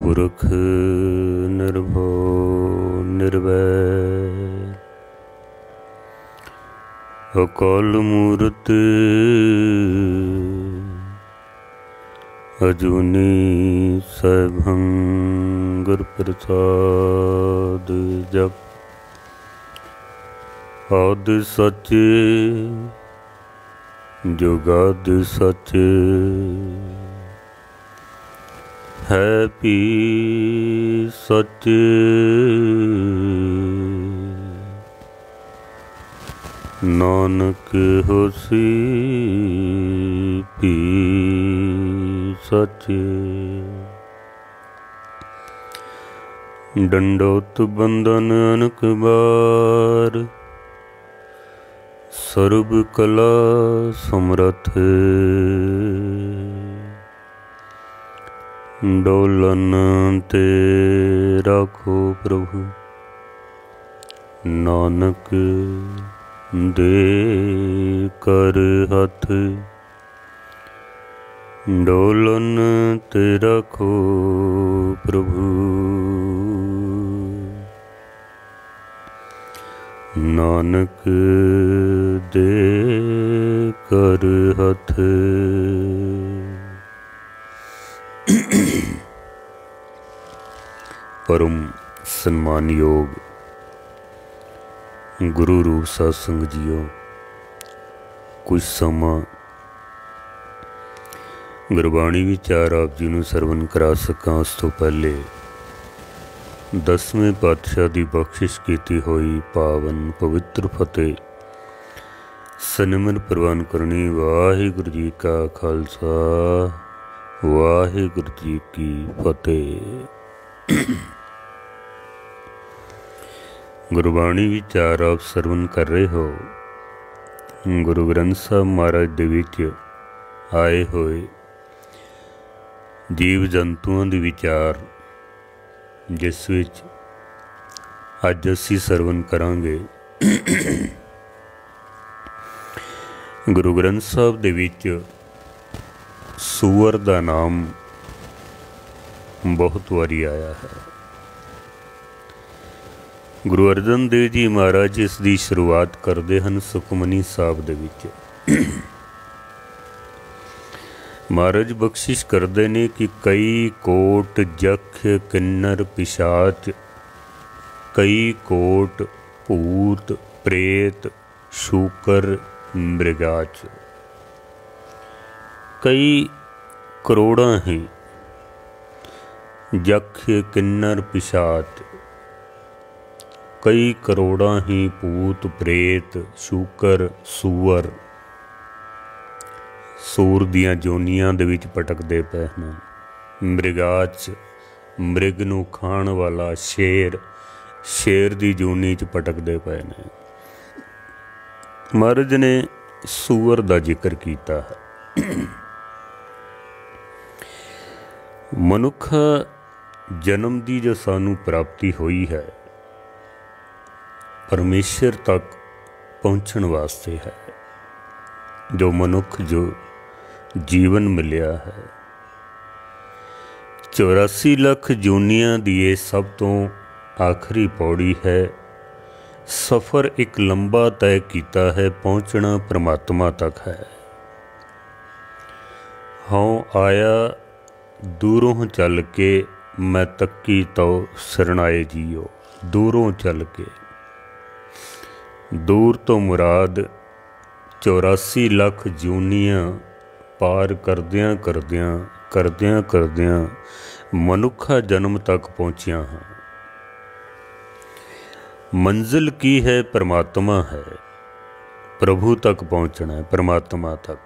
पुरख निर्भो निर्वैर अकाल मूरत अजूनी सैभं गुर प्रसाद। जप आदि सच जुगाद सच है भी सच नानक होसी भी सच। डंडोत बंधन अनक बार सर्व कला समरथ डोलन ते राखो प्रभु नानक दे कर हथ। डोलन ते राखो प्रभु नानक दे कर हथ। परम सन्मानयोग गुरु रूप सत्संग जीओ, कुछ समा गुरबाणी विचार आप जी नूं सरवण करा सकां उस तो पहले 10वें पातशाह की बख्शिश की हुई पावन पवित्र फतेह सनिमर प्रवान करनी। वाहिगुरू जी का खालसा वाहिगुरू जी की फतेह। गुरबाणी विचार आप सरवण कर रहे हो गुरु ग्रंथ साहब महाराज दे विच आए होए जीव जंतुओं के विचार, जिस विच अज असी सरवण करांगे। गुरु ग्रंथ साहब दे विच सूअर का नाम बहुत वारी आया है। गुरु अर्जन देव जी महाराज इसकी शुरुआत करते हैं सुखमनी साहब दे विच। महाराज बख्शिश करते हैं कि कई कोट जख किन्नर पिशाच, कई कोट भूत प्रेत शूकर मृगाच, कई करोड़ा ही जख किन्नर पिशाच, कई करोड़ा ही भूत प्रेत शूकर सूअर सूर दियां जोनियां दे विच भटकदे पए हैं। मृगाच मृग नूं खाण वाला शेर, शेर दी जोनी च भटकदे पए ने। महाराज ने सूअर दा जिक्र कीता है। मनुख जन्म दी जो सानू प्राप्ति हुई है परमेश्वर तक पहुँचण वास्ते है। जो मनुख जो जीवन मिलिया है 84 लाख जूनियां दी ये सब तो आखिरी पौड़ी है। सफ़र एक लंबा तय किया है, पहुँचना परमात्मा तक है। हाँ आया दूरों चल के मैं तक्की तो सरनाए जियो। दूरों चल के, दूर तो मुराद 84 लाख जूनियां पार करदियां करदियां करदियां करदियां मनुखा जन्म तक पहुँचिया हाँ। मंजिल की है परमात्मा है, प्रभु तक पहुँचना है परमात्मा तक।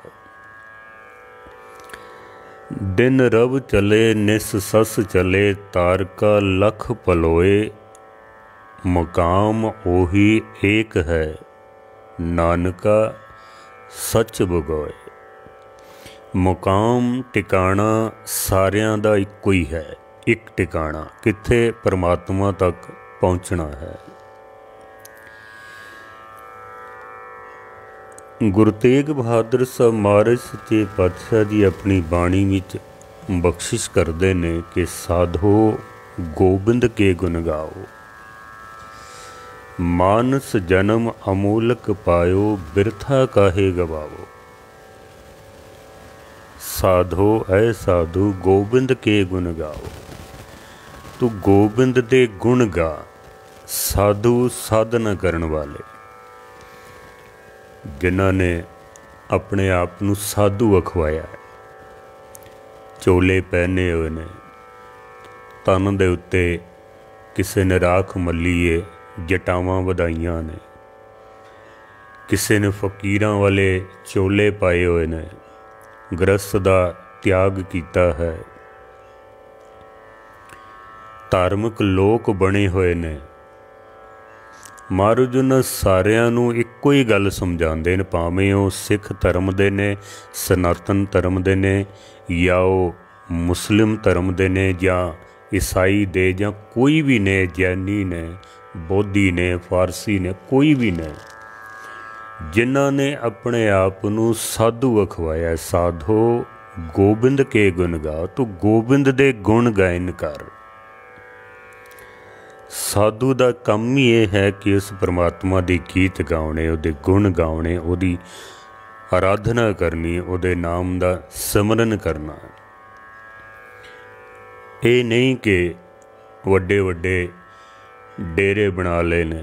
दिन रव चले निस सस चले तारका लख पलोए। मकाम ओही एक है नानका सच बगोए। मुकाम टिकाणा सारियां दा इक्को ही है, एक टिकाणा कित्थे परमात्मा तक पहुँचना है। गुरु तेग बहादुर साहब महाराज सच्चे पातशाह जी अपनी बाणी विच बख्शिश करते ने कि साधो गोबिंद के गुण गाओ। मानस जन्म अमोलक पायो, बिरथा काहे गवाओ। साधो ऐ साधु गोबिंद के गुण गाओ। तू गोबिंद दे गुण गा। साधु साधना करन वाले, जिन्हां ने अपने आप नू साधु अखवाया है, चोले पहने हुए ने, तन दे उत्ते किसे ने राख मलीए, जटावां वधाइयां ने, किसे ने फकीरां वाले चोले पाए हुए ने, गृहस्थ दा त्याग कीता है, धार्मिक लोक बने हुए ने। महाराज उन्हां सारियां नूं इक्को ही गल समझाते हैं, भावें वो सिख धर्म दे ने, सनातन धर्म दे ने, या वो मुस्लिम धर्म दे ने, या ईसाई दे, या कोई भी ने, जैनी ने, बोधी ने, फारसी ने, कोई भी ने, जिन्हां ने अपने आप नूं साधु अखवाया। साधो गोबिंद के गुण गा। तू गोबिंद दे गुण गायन कर। साधु का काम ही यह है कि उस परमात्मा के गीत गाने, उहदे गुण गाने, उहदी आराधना करनी, उहदे नाम का सिमरन करना। ये नहीं कि वड्डे वड्डे डेरे बना ले ने,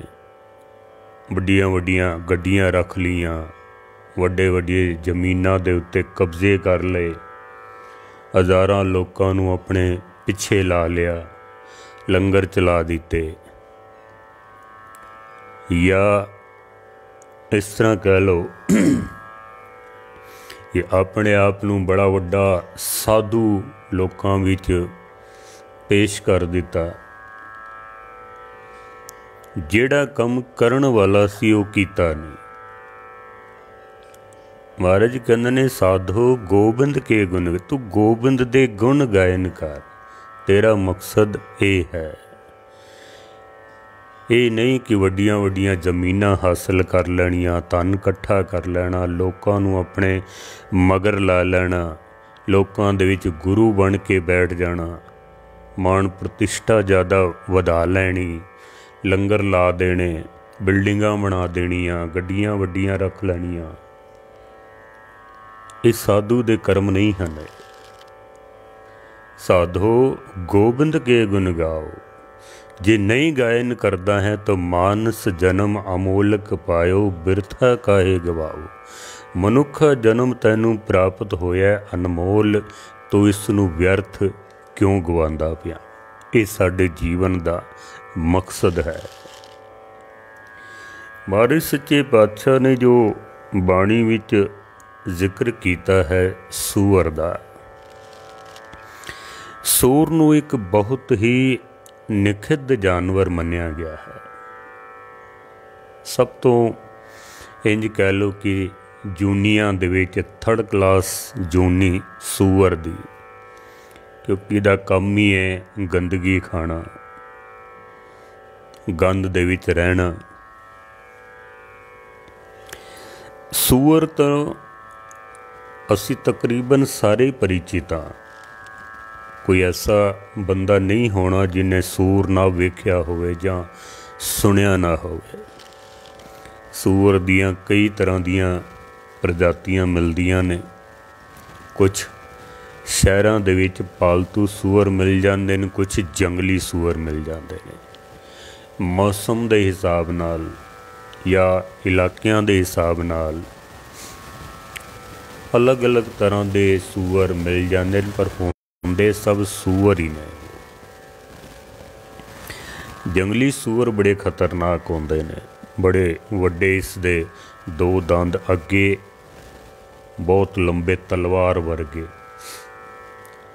वड्डियां वड्डियां गड्डियां रख लियां, वड्डे वड्डे जमीनां दे उत्ते कब्जे कर ले, हज़ारां लोकां नूं अपने पिछे ला लिया, लंगर चला दिते, या इस तरह कह लो कि अपने आप नूं बड़ा वड्डा साधु लोकां विच पेश कर दिता। जिहड़ा काम करन वाला सी वो कीता नहीं। महाराज कहंदे ने साधो गोबिंद के गुण। तू गोबिंद दे गुण गायन कर। तेरा मकसद ये है, ये नहीं कि वड्डियां वड्डियां जमीनां हासिल कर लैणियां, धन इकट्ठा कर लैना, लोकां नूं अपने मगर ला लैना, लोकां दे विच गुरु बन के बैठ जाना, मान प्रतिष्ठा ज़्यादा वधा लैनी, लंगर ला देने, बिल्डिंगां बना देनियां, गड्डियां वड्डियां रख लैनियां। ये साधु दे कर्म नहीं हैं। साधो गोबिंद के गुण गाओ। जे नहीं गायन करता है तो मानस जन्म अमोलक पायो, बिरथा काहे गवाओ। मनुखा जन्म तैनू प्राप्त होया अनमोल, तो इसनू व्यर्थ क्यों गवांदा पिया। ये साडे जीवन का मकसद है। महाराज सच्चे पातशाह ने जो बाणी विच जिक्र किया है सूअर का, सूर नूं एक बहुत ही निखिद्ध जानवर मन्निया गया है। सब तो इंज कह लो कि जूनियां दे विच थर्ड क्लास जूनी सूअर दी, क्योंकि इहदा काम ही है गंदगी खाना, गंद दे विच रहना। सूअर तो असी तकरीबन सारे परिचित हाँ। कोई ऐसा बंदा नहीं होना जिन्हें सूर ना वेख्या होवे जां सुनिया ना होवे। सूअर दियां कई तरह दियां प्रजातियां मिलदियां ने। कुछ शहरां दे विच पालतू सूअर मिल जांदे ने, कुछ जंगली सूअर मिल जांदे ने। मौसम दे हिसाब नाल या इलाकियां दे हिसाब नाल अलग अलग तरह दे सूअर मिल जांदे ने, पर होंदे सब सूअर ही ने। जंगली सूअर बड़े खतरनाक होंदे ने, बड़े वड्डे, इसदे दो दंद अगे बहुत लंबे तलवार वर्गे।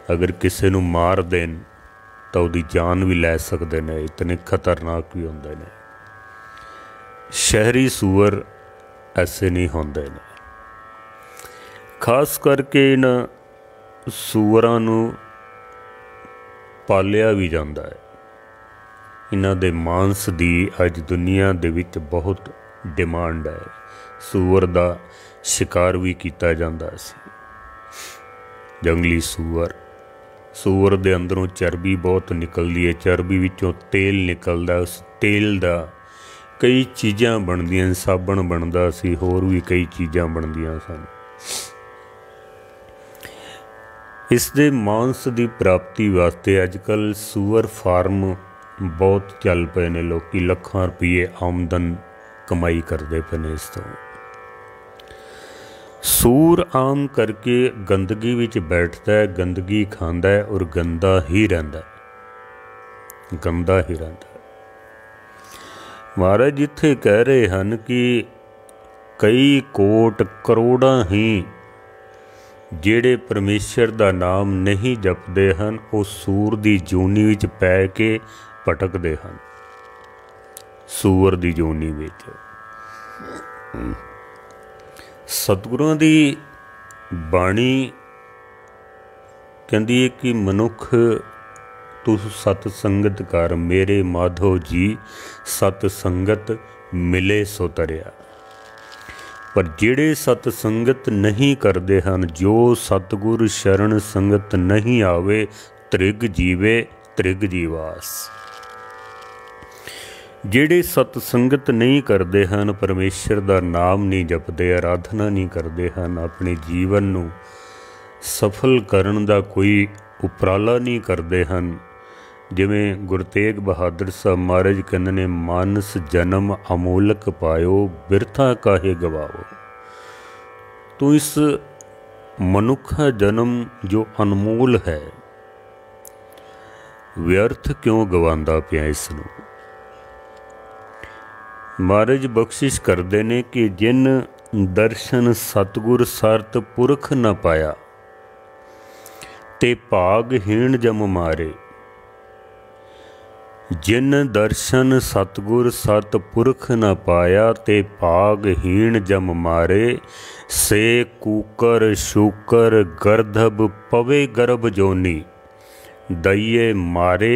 अगर किसी नूं मार देन तो उहदी जान भी लै सकदे ने, इतने खतरनाक भी होंदे ने। शहरी सूअर ऐसे नहीं होंदे ने। खास करके इन सूअरां नूं पालिया भी जांदा है। इन्हां दे मांस दी अज दुनिया दे विच बहुत डिमांड है। सूअर दा शिकार भी किया जाता सी। जंगली सूअर सूअर दे अंदरों चर्बी बहुत निकलती है, चर्बी विचों तेल निकलदा, उस तेल दा कई चीज़ां बनदियां, साबण बनदा सी, होर भी कई चीज़ां बनदियां सन। इस दे मांस की प्राप्ति वास्ते अजकल सूअर फार्म बहुत चल पे ने, लोग लखां रुपये आमदन कमाई करते पे ने इस तो। सूर आम करके गंदगी विच बैठता है, गंदगी खांदा है और गंदा ही रहिंदा है, गंदा ही रहिंदा है। महाराज जिथे कह रहे हैं कि कई कोट करोड़ां ही ਜਿਹੜੇ परमेश्वर ਦਾ नाम नहीं जपते हैं वो सूर की जूनी विच पै के भटकते हैं, सूअर की जूनी विच। सतगुरुओं की बाणी कहती है कि मनुख तू सत संगत कर, मेरे माधो जी सत संगत मिले सो तरिया। पर जिहड़े सत संगत नहीं करते हैं, जो सतगुर शरण संगत नहीं आवे, त्रिग जीवे त्रिग जीवास। जिहड़े सत संगत नहीं करते हैं, परमेश्वर का नाम नहीं जपते, आराधना नहीं करते हैं, अपने जीवन नूं सफल करन दा कोई उपराला नहीं करते हैं। जिवें गुरु तेग बहादुर साहब महाराज कहते ने, मानस जन्म अमोलक पायो, बिरथा काहे गवाओ। तो इस मनुखा जन्म जो अनमोल है, व्यर्थ क्यों गवांदा पिया इसनूं। महाराज बख्शिश करते ने कि जिन दर्शन सतगुर सरत पुरख न पाया, ते भागहीन जम मारे। जिन दर्शन सतगुर सत पुरख न पाया, ते भागहीन जम मारे। से कूकर शूकर गर्धब पवे गर्भ जोनी, दइए मारे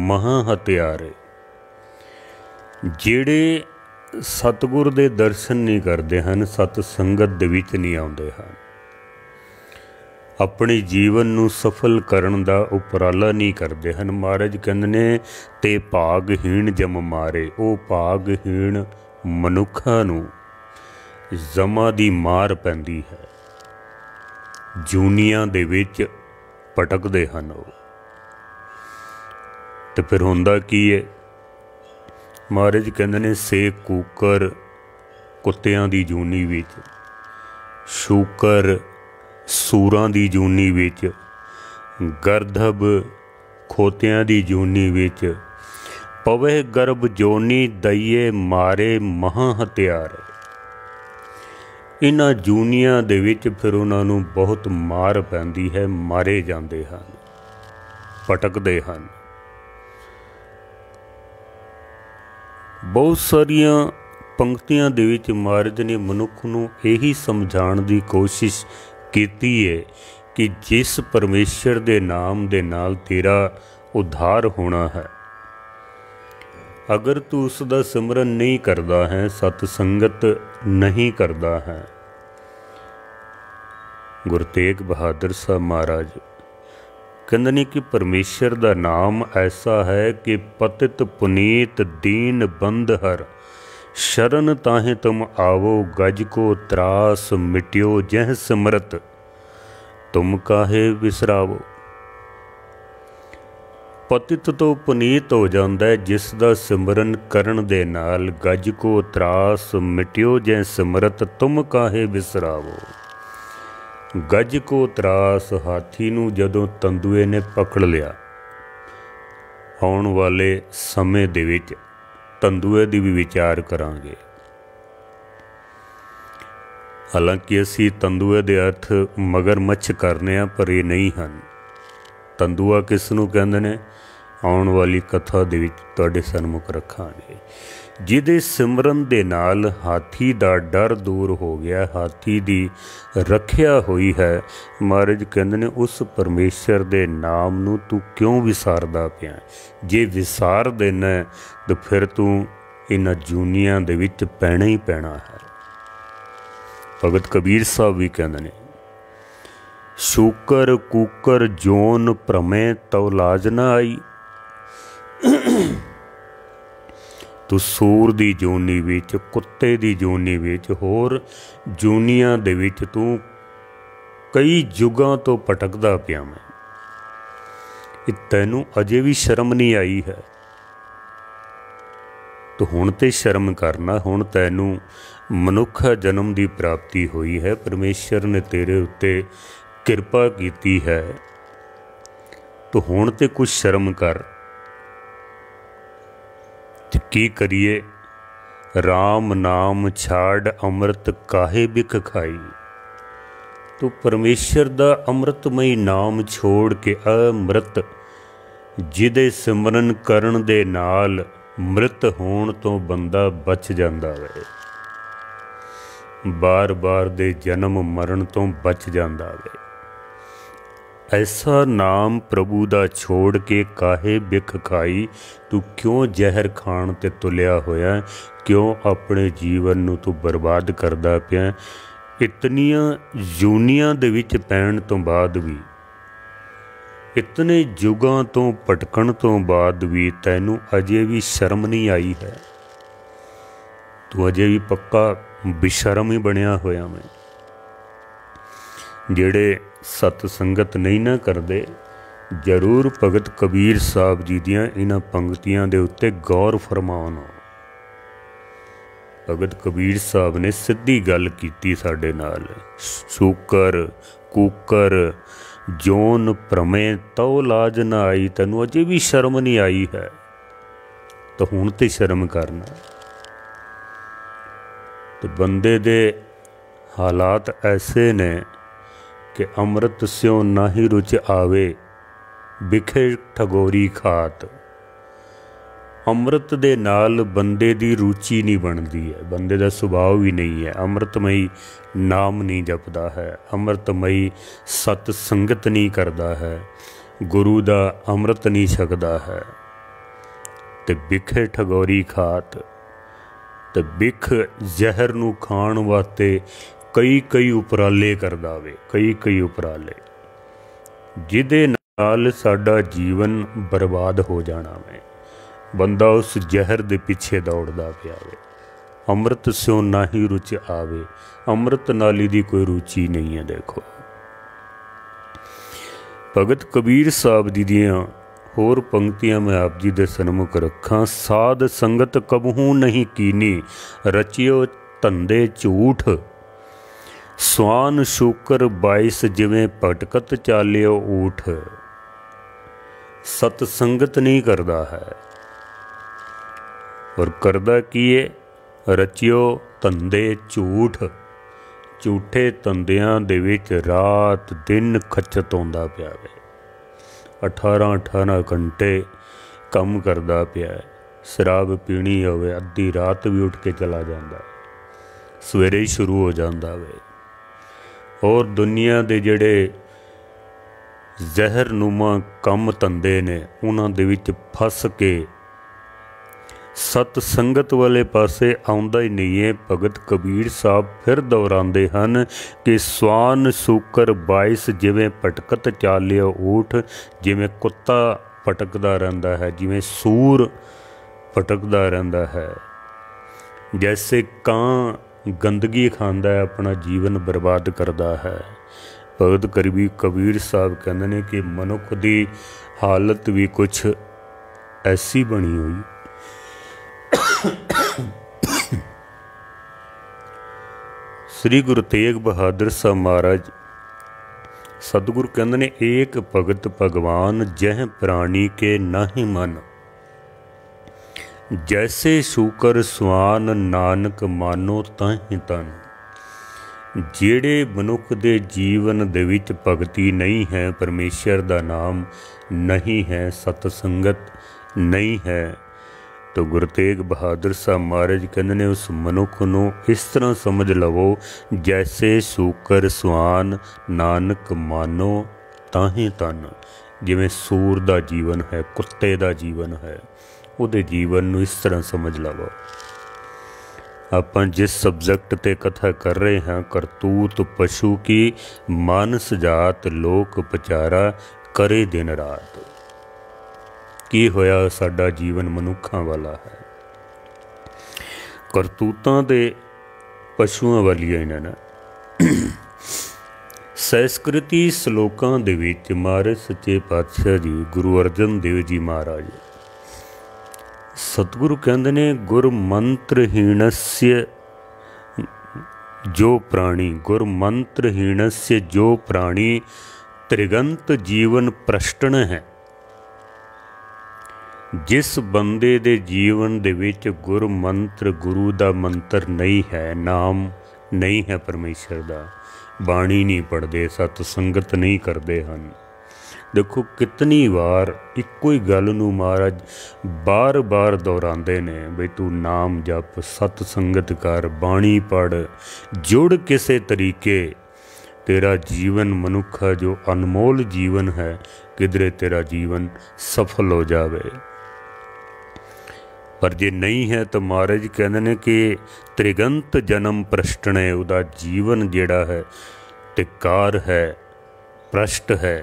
महा हत्यारे। जिहड़े सतगुर दे दर्शन नहीं करते हैं, सत संगत दे विच नहीं आउंदे हैं, अपने जीवन नूं सफल करन दा उपराला नहीं करते हैं, महाराज कहंदे ने ते भागहीन जम मारे। वो भागहीन मनुखा नूं जमा दी मार पैंदी है, जूनियां दे विच भटकदे हन। ते फिर हुंदा की है, महाराज कहंदे ने से कूकर कुत्तियां दी जूनी विच, शूकर सूरां दी जूनी विच, गर्धब खोतियां दी जूनी विच, पवे गर्भ जोनी दइए मारे महा हत्यार। इन्हां जूनियां दे विच फिर उन्हां नूं बहुत मार पैंदी है, मारे जांदे हन, भटकदे हन। बहुत सारियां पंक्तियां दे विच महाराज ने मनुख नूं यही समझाउण दी कोशिश कीती है कि जिस परमेश्वर दे नाम दे नाल तेरा उद्धार होना है, अगर तू उसका सिमरन नहीं करता है, सतसंगत नहीं करता है। गुरु तेग बहादुर साहब महाराज कहते हैं कि परमेश्वर का नाम ऐसा है कि पतित पुनीत दीन बंद हर, शरण ताहे तुम आवो, गज को त्रास मिट्यो जह सिमरत, तुम काहे विसरावो। पतित तो पुनीत हो जाता है जिस दा सिमरन करन दे नाल, गज को त्रास मिट्यो जह सिमरत, तुम काहे विसरावो। गज को त्रास, हाथी नूं जदों तंदूए ने पकड़ लिया, आउण वाले समय दे विच तंदूए दी भी विचार करांगे। हालांकि असी तंदूए दे अर्थ मगरमच्छ करने आ, पर ये नहीं हैं। तंदूआ किस नूं कहंदे ने, आउण वाली कथा दे विच तुहाडे सन्मुख रखांगे। जिहदे सिमरन दे नाल हाथी दा डर दूर हो गया, हाथी दी रखिया हुई है। महाराज कहंदे ने उस परमेश्वर दे नाम नूं तू क्यों विसारदा पिया। जे विसार देना तो फिर तू इन्हां जूनियां दे विच पैना ही पैना है। भगत कबीर साहब भी कहंदे ने, शूकर कूकर जोन भ्रमे तव लाज न आई। तू सूर दी जोनी विच, कुत्ते दी जोनी विच, होर जोनियां दे विच तू कई जुगां तो भटकदा पिया मैं। तैनू अजे भी शर्म नहीं आई है? तो हुण ते शर्म करना। हुण तैनू मनुखा जन्म की प्राप्ति हुई है, परमेश्वर ने तेरे उत्ते किरपा कीती है, तो हुण ते कुछ शर्म कर। ते की करिए? राम नाम छाड़ अमृत काहे बिख खाई। तो परमेश्वर दा अमृतमई नाम छोड़ के अमृत जिदे सिमरन करन दे नाल मृत होण तो बंदा बच जांदा वे, बार बार दे जन्म मरण तो बच जांदा वे। ऐसा नाम प्रभु दा छोड़ के काहे बिख खाई। तू क्यों जहर खाण ते तुलिया होया? क्यों अपने जीवन नू तू बर्बाद करदा पिया? इतनियां जूनियां दे विच पैण तो बाद भी, इतने जुगां तो भटकण तो बाद भी तैनू अजे भी शर्म नहीं आई है? तू अजे भी पक्का बेशर्म ही बनिया होया मैं। जेड़े सत संगत नहीं ना करदे, जरूर भगत कबीर साहब जी दियां इन्हां पंक्तियां दे उत्ते गौर फरमाउण। भगत कबीर साहब ने सीधी गल कीती साडे नाल। शूकर कूकर जोन भ्रमे तव लाज न आई। तैनू अजे भी शर्म नहीं आई है? तो हुण ते शर्म करना। तो बंदे दे हालात ऐसे ने कि अमृत स्यों नाही रुच आवे, बिखे ठगोरी खात। अमृत दे नाल बंदे दी रुचि नहीं बनती है, बंदे दा सुभाव भी नहीं है। अमृतमई नाम नहीं जपदा है, अमृतमई सत संगत नहीं करदा है, गुरु दा अमृत नहीं छकदा है। ते बिखे ठगोरी खात, ते बिख जहर नू खाण वास्ते कई उपराले करदा वे, कई उपराले, जिदे नाल साडा जीवन बर्बाद हो जाना वे। बंदा उस जहर दे पिछे दौड़दा पिया वे। अमृत स्यों नाही रुच आवे, अमृत नाली दी कोई रुचि नहीं है। देखो भगत कबीर साहब जी दियां होर पंक्तियां मैं आप जी दे सन्मुख रखा। साध संगत कबहू नहीं कीनी, रचियो धंधे झूठ। स्वान शूकर 22 जिवें भटकत चालियो ऊठ। सतसंगत नहीं करदा है, और करदा की है? रचियो धंधे झूठ। झूठे धंधियां दे विच रात दिन खचत होंदा पिया वे। 18 घंटे काम करदा पिया। शराब पीनी होवे अद्धी रात भी उठ के चला जांदा, सवेरे ही शुरू हो जांदा वे। और दुनिया दे जड़े जहरनुमा कम धंधे ने उन्हां दे विच फस के सत संगत वाले पासे आउंदा ही नहीं है। भगत कबीर साहब फिर दोहरांदे हन कि स्वान शूकर 22 जिवें भटकत चालियो ऊठ। जिवें कुत्ता भटकदा रहिंदा है, जिवें सूर भटकदा रहिंदा है, जैसे कां गंदगी खांदा है, अपना जीवन बर्बाद करदा है। भगत कबीर साहब कहते हैं कि मनुख की हालत भी कुछ ऐसी बनी हुई। श्री गुरु तेग बहादुर साहब महाराज सतगुरु कहते ने, एक भगत भगवान जह प्राणी के नाहि मन। जैसे शूकर स्वान नानक मानो ताहि तन। ਜਿਹੜੇ मनुख दे जीवन दे विच भगती नहीं है, परमेश्वर दा नाम नहीं है, सतसंगत नहीं है, तो गुरु तेग बहादुर साहब महाराज कहते ने उस मनुख नूं इस तरह समझ लवो जैसे शूकर स्वान नानक मानो ताहि तन। जिवें सूर दा जीवन है, कुत्ते दा जीवन है, उहदे जीवन नूं इस तरह समझ लवो। ਆਪਾਂ जिस सब्जेक्ट ते कथा कर रहे हैं, करतूत पशु की मानस जात लोक पचारा करे दिन रात। की होया साडा जीवन मनुखा वाला है, करतूतां दे पशुआं वालियां ने ना। संस्कृति श्लोकां दे विच महाराज सच्चे पातशाह जी गुरु अर्जन देव जी महाराज सतगुरु कहते ने, गुर मंत्रहीणस्य जो प्राणी, गुर मंत्रहीणस्य जो प्राणी त्रिगंत जीवन प्रश्टन है। जिस बंदे दे जीवन दे विच गुर मंत्र, गुरु दा मंत्र नहीं है, नाम नहीं है परमेश्वर दा, बाणी नहीं पढ़ते, सतसंगत नहीं करते हैं। देखो कितनी बार इक्को ही गल नूं महाराज बार बार दोहराते ने, बई तू नाम जप, सतसंगत कर, बाणी पढ़, जुड़ किसे तरीके, तेरा जीवन मनुखा जो अनमोल जीवन है किधरे तेरा जीवन सफल हो जावे। पर जे नहीं है तो महाराज कहते हैं कि त्रिगंत जन्म प्रश्टने, उदा जीवन जिहड़ा है तिकार है, प्रश्ट है।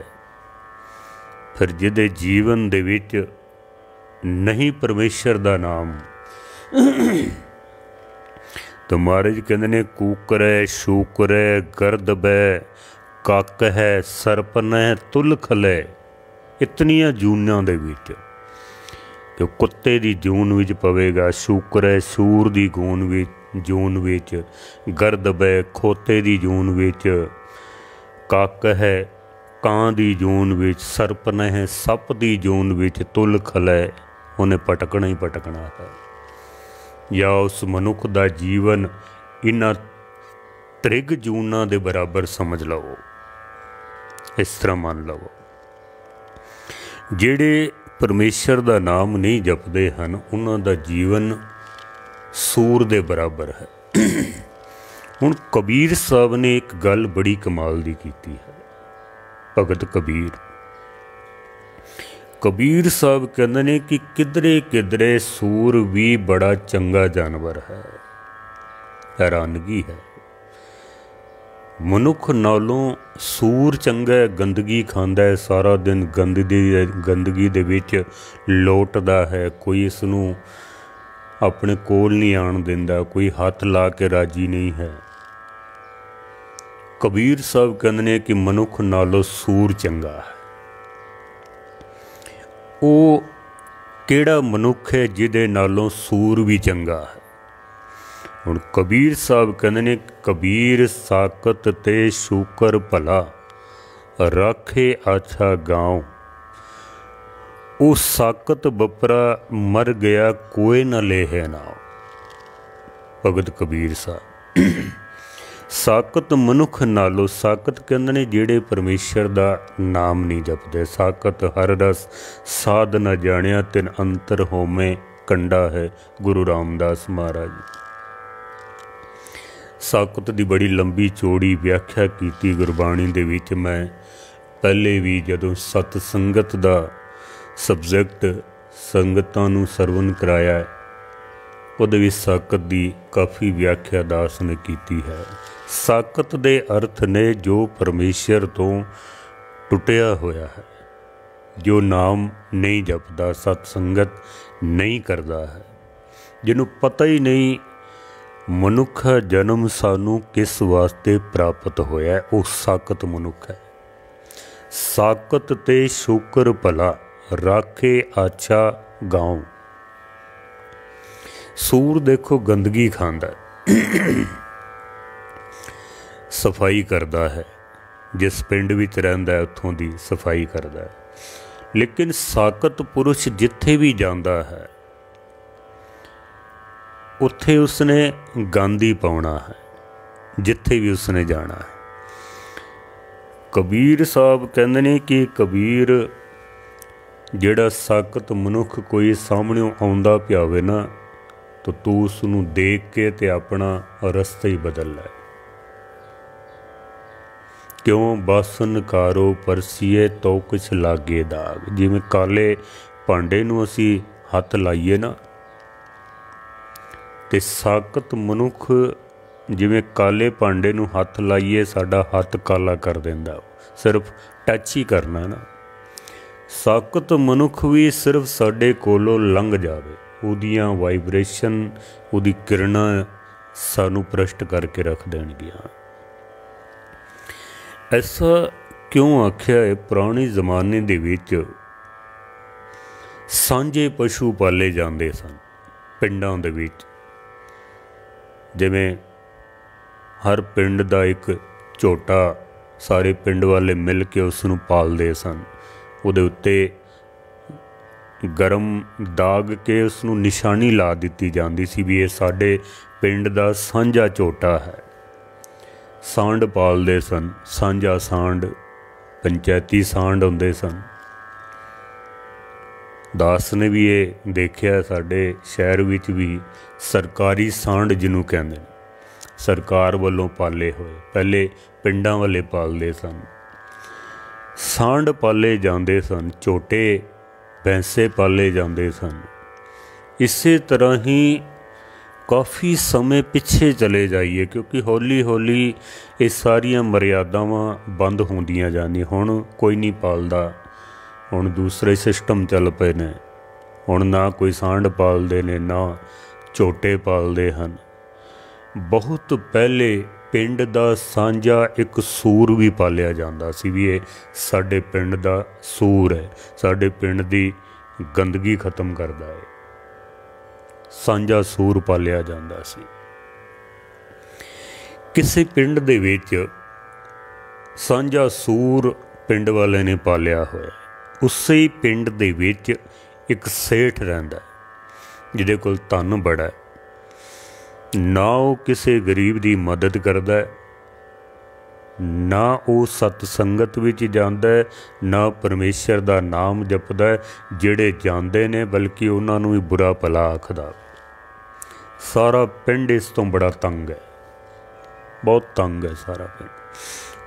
फिर जिहदे जीवन दे विच नहीं परमेश्वर दा नाम, तो महाराज कहते ने कूकरै शूकरै गर्दबै कक है सरपन है तुल खलै। इतनियां जूनां दे विच तो कुत्ते दी जून विच पवेगा, शूकरै सूर दी जून विच, गर्दबै खोते दी जून विच, कक है कां दी जून विच, सरपन है सप दी जून विच, तुल खलै, उन्हें पटकना ही पटकना है। या उस मनुख दा जीवन इन्हां त्रिग जूनां दे बराबर समझ लवो, इस तरह मान लवो। जिहड़े परमेश्वर दा नाम नहीं जपदे हन, उन्हां दा जीवन सूर दे बराबर है। हुण कबीर साहब ने एक गल बड़ी कमाल दी कीती है। भगत कबीर साहब कहते हैं कि किधरे किधरे सूर भी बड़ा चंगा जानवर है। हैरानगी है, मनुख नालों सूर चंगा, गंदगी खांदा है, सारा दिन गंदगी दे विच लोटदा है, कोई इसनूं अपने कोल नहीं आण दिंदा, कोई हथ ला के राजी नहीं है। कबीर साहब कहते हैं कि मनुख नालों सूर चंगा है। वो केड़ा मनुख है जिहदे नालों सूर भी चंगा है? हुण कबीर साहब कहते हैं, कबीर साकत ते शूकर भला, राखे आछा गाँव। वो साकत बपरा मर गया कोई न लेहे नाव। भगत कबीर साहब साकत मनुख नालों, साकत कहते ने जिहड़े परमेश्वर दा नाम नहीं जपदे। साकत हर रस साध न जानिया, तिन अंतर होमे कंडा है, गुरु रामदास महाराज। साकत दी बड़ी लंबी चौड़ी व्याख्या की गुरबाणी दे विच। मैं पहले भी जदों सतसंगत दा सबजैक्ट संगतां नूं सरवण कराया, उहदे विच साकत दी काफ़ी व्याख्या दास ने की है। साकत दे अर्थ ने जो परमेश्वर तो टुटिया होया है, जो नाम नहीं जपदा, सतसंगत नहीं करता है, जिन्हों पता ही नहीं मनुखा जन्म सानू किस वास्ते प्राप्त होया है, वो साकत मनुख है। साकत ते शूकर भला, राखे आछा गाँव। सूर देखो गंदगी खांदा है, सफाई करता है, जिस पिंड विच रहिंदा है उत्थों दी सफाई करता है। लेकिन साकत पुरुष जिथे भी जाता है उत्थे उसने गंद ही पाउणा है, जिथे भी उसने जाना है। कबीर साहब कहते हैं कि कबीर जिहड़ा साकत मनुख कोई सामने आउंदा पिया होवे ना, तो तू उसनूं देख के ते अपना रस्ता ही बदल लै। क्यों बासन कारो परसीए तो कुछ लागे दाग। जिवें काले भांडे नूं असीं हथ लाइए ना, ਤੇ ਸਾਕਤ ਮਨੁੱਖ ਜਿਵੇਂ ਕਾਲੇ ਭਾਂਡੇ ਨੂੰ ਹੱਥ ਲਾਈਏ ਸਾਡਾ ਹੱਥ ਕਾਲਾ ਕਰ ਦਿੰਦਾ, ਸਿਰਫ ਟੱਚ ਹੀ ਕਰਨਾ ਨਾ। ਸਾਕਤ ਮਨੁੱਖ ਵੀ ਸਿਰਫ ਸਾਡੇ ਕੋਲੋਂ ਲੰਘ ਜਾਵੇ, ਉਹਦੀਆਂ ਵਾਈਬ੍ਰੇਸ਼ਨ, ਉਹਦੀ ਕਿਰਨਾਂ ਸਾਨੂੰ ਭ੍ਰਸ਼ਟ ਕਰਕੇ ਰੱਖ ਦੇਣਗੀਆਂ। ਐਸਾ ਕਿਉਂ ਆਖਿਆ ਹੈ? ਪੁਰਾਣੇ ਜ਼ਮਾਨੇ ਦੇ ਵਿੱਚ ਸਾਂਝੇ ਪਸ਼ੂ ਪਾਲੇ ਜਾਂਦੇ ਸਨ ਪਿੰਡਾਂ ਦੇ ਵਿੱਚ। ਜਿਵੇਂ ਹਰ ਪਿੰਡ ਦਾ ਇੱਕ ਝੋਟਾ ਸਾਰੇ ਪਿੰਡ ਵਾਲੇ ਮਿਲ ਕੇ ਉਸ ਨੂੰ ਪਾਲਦੇ ਸਨ। ਉਹਦੇ ਉੱਤੇ ਗਰਮ ਦਾਗ ਕੇ ਉਸ ਨੂੰ ਨਿਸ਼ਾਨੀ ਲਾ ਦਿੱਤੀ ਜਾਂਦੀ ਸੀ ਵੀ ਇਹ ਸਾਡੇ ਪਿੰਡ ਦਾ ਸਾਂਝਾ ਝੋਟਾ ਹੈ। ਸਾਂਢ ਪਾਲਦੇ ਸਨ, ਸਾਂਝਾ ਸਾਂਢ, ਪੰਚਾਇਤੀ ਸਾਂਢ ਹੁੰਦੇ ਸਨ। ਦਾਸ ਨੇ ਵੀ ਇਹ ਦੇਖਿਆ, ਸਾਡੇ ਸ਼ਹਿਰ ਵਿੱਚ ਵੀ ਸਰਕਾਰੀ ਸਾਂਢ ਜਿਹਨੂੰ ਕਹਿੰਦੇ ਨੇ, ਸਰਕਾਰ ਵੱਲੋਂ ਪਾਲੇ ਹੋਏ, ਪਹਿਲੇ ਪਿੰਡਾਂ ਵਾਲੇ ਪਾਲਦੇ ਸਨ। ਸਾਂਢ ਪਾਲੇ ਜਾਂਦੇ ਸਨ, ਝੋਟੇ ਭੈਂਸੇ ਪਾਲੇ ਜਾਂਦੇ ਸਨ। ਇਸੇ ਤਰ੍ਹਾਂ ਹੀ ਕਾਫੀ ਸਮੇਂ ਪਿੱਛੇ ਚਲੇ ਜਾਈਏ, ਕਿਉਂਕਿ ਹੌਲੀ ਹੌਲੀ ਇਹ ਸਾਰੀਆਂ ਮਰਿਆਦਾਵਾਂ ਬੰਦ ਹੁੰਦੀਆਂ ਜਾਂਦੀਆਂ। ਹੁਣ ਕੋਈ ਨਹੀਂ ਪਾਲਦਾ, ਹੁਣ ਦੂਸਰੇ ਸਿਸਟਮ ਚੱਲ ਪਏ ਨੇ। ਹੁਣ ਨਾ ਕੋਈ ਸਾਂਢ ਪਾਲਦੇ ਨੇ, ਨਾ ਝੋਟੇ ਪਾਲਦੇ ਹਨ। ਬਹੁਤ ਪਹਿਲੇ ਪਿੰਡ ਦਾ ਸਾਂਝਾ ਇੱਕ ਸੂਰ ਵੀ ਪਾਲਿਆ ਜਾਂਦਾ ਸੀ ਵੀ ਇਹ ਸਾਡੇ ਪਿੰਡ ਦਾ ਸੂਰ ਹੈ, ਸਾਡੇ ਪਿੰਡ ਦੀ ਗੰਦਗੀ ਖਤਮ ਕਰਦਾ ਹੈ। ਸਾਂਝਾ ਸੂਰ ਪਾਲਿਆ ਜਾਂਦਾ ਸੀ। ਕਿਸੇ ਪਿੰਡ ਦੇ ਵਿੱਚ ਸਾਂਝਾ ਸੂਰ ਪਿੰਡ ਵਾਲੇ ਨੇ ਪਾਲਿਆ ਹੋਇਆ। ਉਸੇ ਪਿੰਡ ਦੇ ਵਿੱਚ ਇੱਕ ਸੇਠ ਰਹਿੰਦਾ ਜਿਹਦੇ ਕੋਲ ਧਨ ਬੜਾ ਹੈ। ਨਾ ਉਹ ਕਿਸੇ ਗਰੀਬ ਦੀ ਮਦਦ ਕਰਦਾ, ਨਾ ਉਹ ਸਤ ਸੰਗਤ ਵਿੱਚ ਜਾਂਦਾ, ਨਾ ਪਰਮੇਸ਼ਰ ਦਾ ਨਾਮ ਜਪਦਾ। ਜਿਹੜੇ ਜਾਂਦੇ ਨੇ ਬਲਕਿ ਉਹਨਾਂ ਨੂੰ ਵੀ ਬੁਰਾ ਭਲਾ ਆਖਦਾ। ਸਾਰਾ ਪਿੰਡ ਇਸ ਤੋਂ ਬੜਾ ਤੰਗ ਹੈ, ਬਹੁਤ ਤੰਗ ਹੈ ਸਾਰਾ ਪਿੰਡ,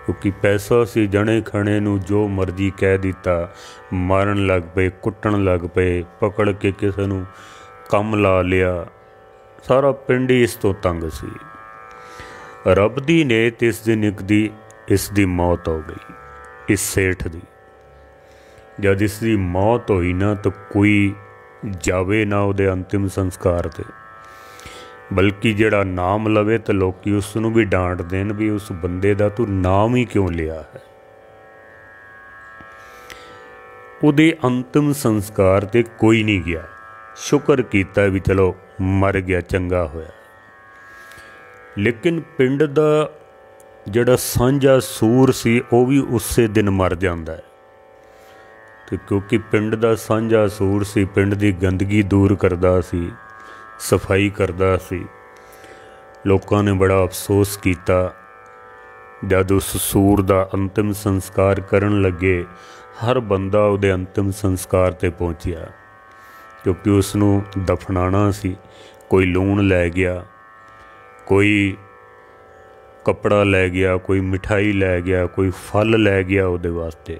ਕਿਉਂਕਿ ਪੈਸਾ ਸੀ ਜਣੇ ਖਣੇ ਨੂੰ ਜੋ ਮਰਜ਼ੀ ਕਹਿ ਦਿੱਤਾ, ਮਾਰਨ ਲੱਗ ਪਏ, ਕੁੱਟਣ ਲੱਗ ਪਏ, ਪਕੜ ਕੇ ਕਿਸੇ ਨੂੰ ਕੰਮ ਲਾ ਲਿਆ। ਸਾਰਾ ਪਿੰਡ ਹੀ ਇਸ ਤੋਂ ਤੰਗ ਸੀ। ਰੱਬ ਦੀ ਨੇਤ ਇਸ ਦਿਨ ਇੱਕ ਦੀ ਇਸ ਦੀ ਮੌਤ ਹੋ ਗਈ, ਇਸ ਸੇਠ ਦੀ। ਜਦ ਇਸ ਦੀ ਮੌਤ ਹੋਈ ਨਾ ਤਾਂ ਕੋਈ ਜਾਵੇ ਨਾ ਉਹਦੇ ਅੰਤਿਮ ਸੰਸਕਾਰ 'ਤੇ, ਬਲਕਿ ਜਿਹੜਾ ਨਾਮ ਲਵੇ ਤਾਂ ਲੋਕ ਉਸ ਨੂੰ ਵੀ ਡਾਂਟ ਦੇਣ ਵੀ ਉਸ ਬੰਦੇ ਦਾ ਤੂੰ ਨਾਮ ਹੀ ਕਿਉਂ ਲਿਆ ਹੈ। ਉਹਦੇ ਅੰਤਿਮ ਸੰਸਕਾਰ 'ਤੇ ਕੋਈ ਨਹੀਂ ਗਿਆ। ਸ਼ੁਕਰ ਕੀਤਾ ਵੀ ਚਲੋ ਮਰ ਗਿਆ, ਚੰਗਾ ਹੋਇਆ। ਲੇਕਿਨ ਪਿੰਡ ਦਾ ਜਿਹੜਾ ਸਾਂਝਾ ਸੂਰ ਸੀ ਉਹ ਵੀ ਉਸੇ ਦਿਨ ਮਰ ਜਾਂਦਾ ਹੈ। ਤੇ ਕਿਉਂਕਿ ਪਿੰਡ ਦਾ ਸਾਂਝਾ ਸੂਰ ਸੀ, ਪਿੰਡ ਦੀ ਗੰਦਗੀ ਦੂਰ ਕਰਦਾ ਸੀ, ਸਫਾਈ ਕਰਦਾ ਸੀ। ਲੋਕਾਂ ਨੇ ਬੜਾ ਅਫਸੋਸ ਕੀਤਾ ਜਦ ਉਸ ਸੂਰ ਦਾ ਅੰਤਿਮ ਸੰਸਕਾਰ ਕਰਨ ਲੱਗੇ। ਹਰ ਬੰਦਾ ਉਹਦੇ ਅੰਤਿਮ ਸੰਸਕਾਰ 'ਤੇ ਪਹੁੰਚਿਆ, ਕਿਉਂਕਿ ਉਸ ਨੂੰ ਦਫਨਾਉਣਾ ਸੀ। ਕੋਈ ਲੂਣ ਲੈ ਗਿਆ, ਕੋਈ ਕੱਪੜਾ ਲੈ ਗਿਆ, ਕੋਈ ਮਿਠਾਈ ਲੈ ਗਿਆ, ਕੋਈ ਫਲ ਲੈ ਗਿਆ ਉਹਦੇ ਵਾਸਤੇ।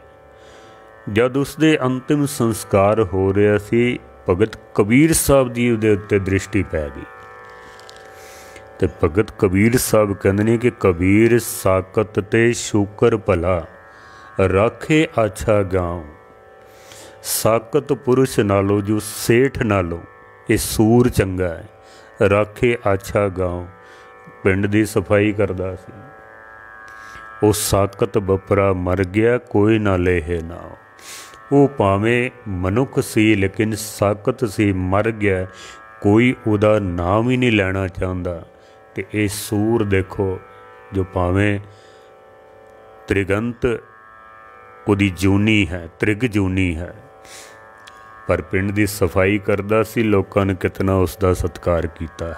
ਜਦ ਉਸਦੇ ਅੰਤਿਮ ਸੰਸਕਾਰ ਹੋ ਰਿਹਾ ਸੀ, ਭਗਤ ਕਬੀਰ ਸਾਹਿਬ ਦੀ ਉਹਦੇ ਉੱਤੇ ਦ੍ਰਿਸ਼ਟੀ ਪੈ ਗਈ। ਤੇ ਭਗਤ ਕਬੀਰ ਸਾਹਿਬ ਕਹਿੰਦੇ ਨੇ ਕਿ ਕਬੀਰ ਸਾਕਤ ਤੇ ਸ਼ੂਕਰ ਭਲਾ, ਰਾਖੇ ਆਛਾ ਗਾਉ। ਸਾਕਤ ਪੁਰਸ਼ ਨਾਲੋਂ, ਜੋ ਸੇਠ ਨਾਲੋਂ ਇਹ ਸੂਰ ਚੰਗਾ ਹੈ। ਰਾਖੇ ਆਛਾ ਗਾਉ, ਪਿੰਡ ਦੀ ਸਫਾਈ ਕਰਦਾ ਸੀ। ਉਹ ਸਾਕਤ ਬਪਰਾ ਮਰ ਗਿਆ, ਕੋਈ ਨਾ ਲੇਹੇ ਨਾ। ਉਹ ਭਾਵੇਂ ਮਨੁੱਖ ਸੀ ਲੇਕਿਨ ਸਾਕਤ ਸੀ, ਮਰ ਗਿਆ, ਕੋਈ ਉਹਦਾ ਨਾਮ ਹੀ ਨਹੀਂ ਲੈਣਾ ਚਾਹੁੰਦਾ। ਤੇ ਇਹ ਸੂਰ ਦੇਖੋ, ਜੋ ਭਾਵੇਂ ਤ੍ਰਿਗੰਤ ਉਹਦੀ ਜੂਨੀ ਹੈ, ਤ੍ਰਿਗ ਜੂਨੀ ਹੈ, ਪਰ ਪਿੰਡ ਦੀ ਸਫਾਈ ਕਰਦਾ ਸੀ। ਲੋਕਾਂ ਨੇ ਕਿਤਨਾ ਉਸ ਦਾ ਸਤਿਕਾਰ ਕੀਤਾ ਹੈ।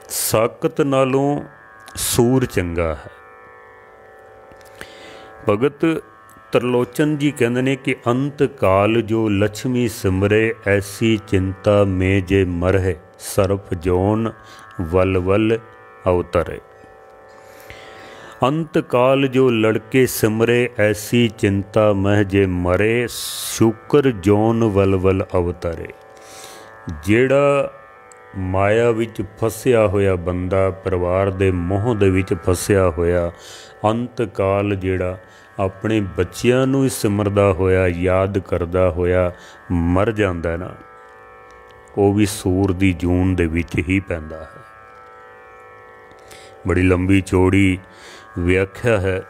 ਸਾਕਤ ਨਾਲੋਂ ਸੂਰ ਚੰਗਾ ਹੈ। ਭਗਤ ਤਰਲੋਚਨ ਜੀ ਕਹਿੰਦੇ ਨੇ ਕਿ ਅੰਤ ਕਾਲ ਜੋ ਲక్ష్ਮੀ ਸਿਮਰੇ, ਐਸੀ ਚਿੰਤਾ ਮੇ ਜੇ ਮਰਹਿ, ਸਰਫ ਜੋਨ ਵਲ ਵਲ ਅਵਤਰੇ। अंत काल जो लड़के सिमरे, ऐसी चिंता मह जे मरे, शुकर जोन वल वल अवतरे। जेड़ा ਮਾਇਆ ਵਿੱਚ ਫਸਿਆ ਹੋਇਆ ਬੰਦਾ, ਪਰਿਵਾਰ ਦੇ ਮੋਹ ਦੇ ਵਿੱਚ ਫਸਿਆ ਹੋਇਆ, ਅੰਤ ਕਾਲ ਜਿਹੜਾ ਆਪਣੇ ਬੱਚਿਆਂ ਨੂੰ ਹੀ ਸਿਮਰਦਾ ਹੋਇਆ, ਯਾਦ ਕਰਦਾ ਹੋਇਆ ਮਰ ਜਾਂਦਾ ਨਾ, ਉਹ ਵੀ ਸੂਰ ਦੀ ਜੂਨ ਦੇ ਵਿੱਚ ਹੀ ਪੈਂਦਾ ਹੈ। ਬੜੀ ਲੰਬੀ ਚੌੜੀ ਵਿਆਖਿਆ ਹੈ।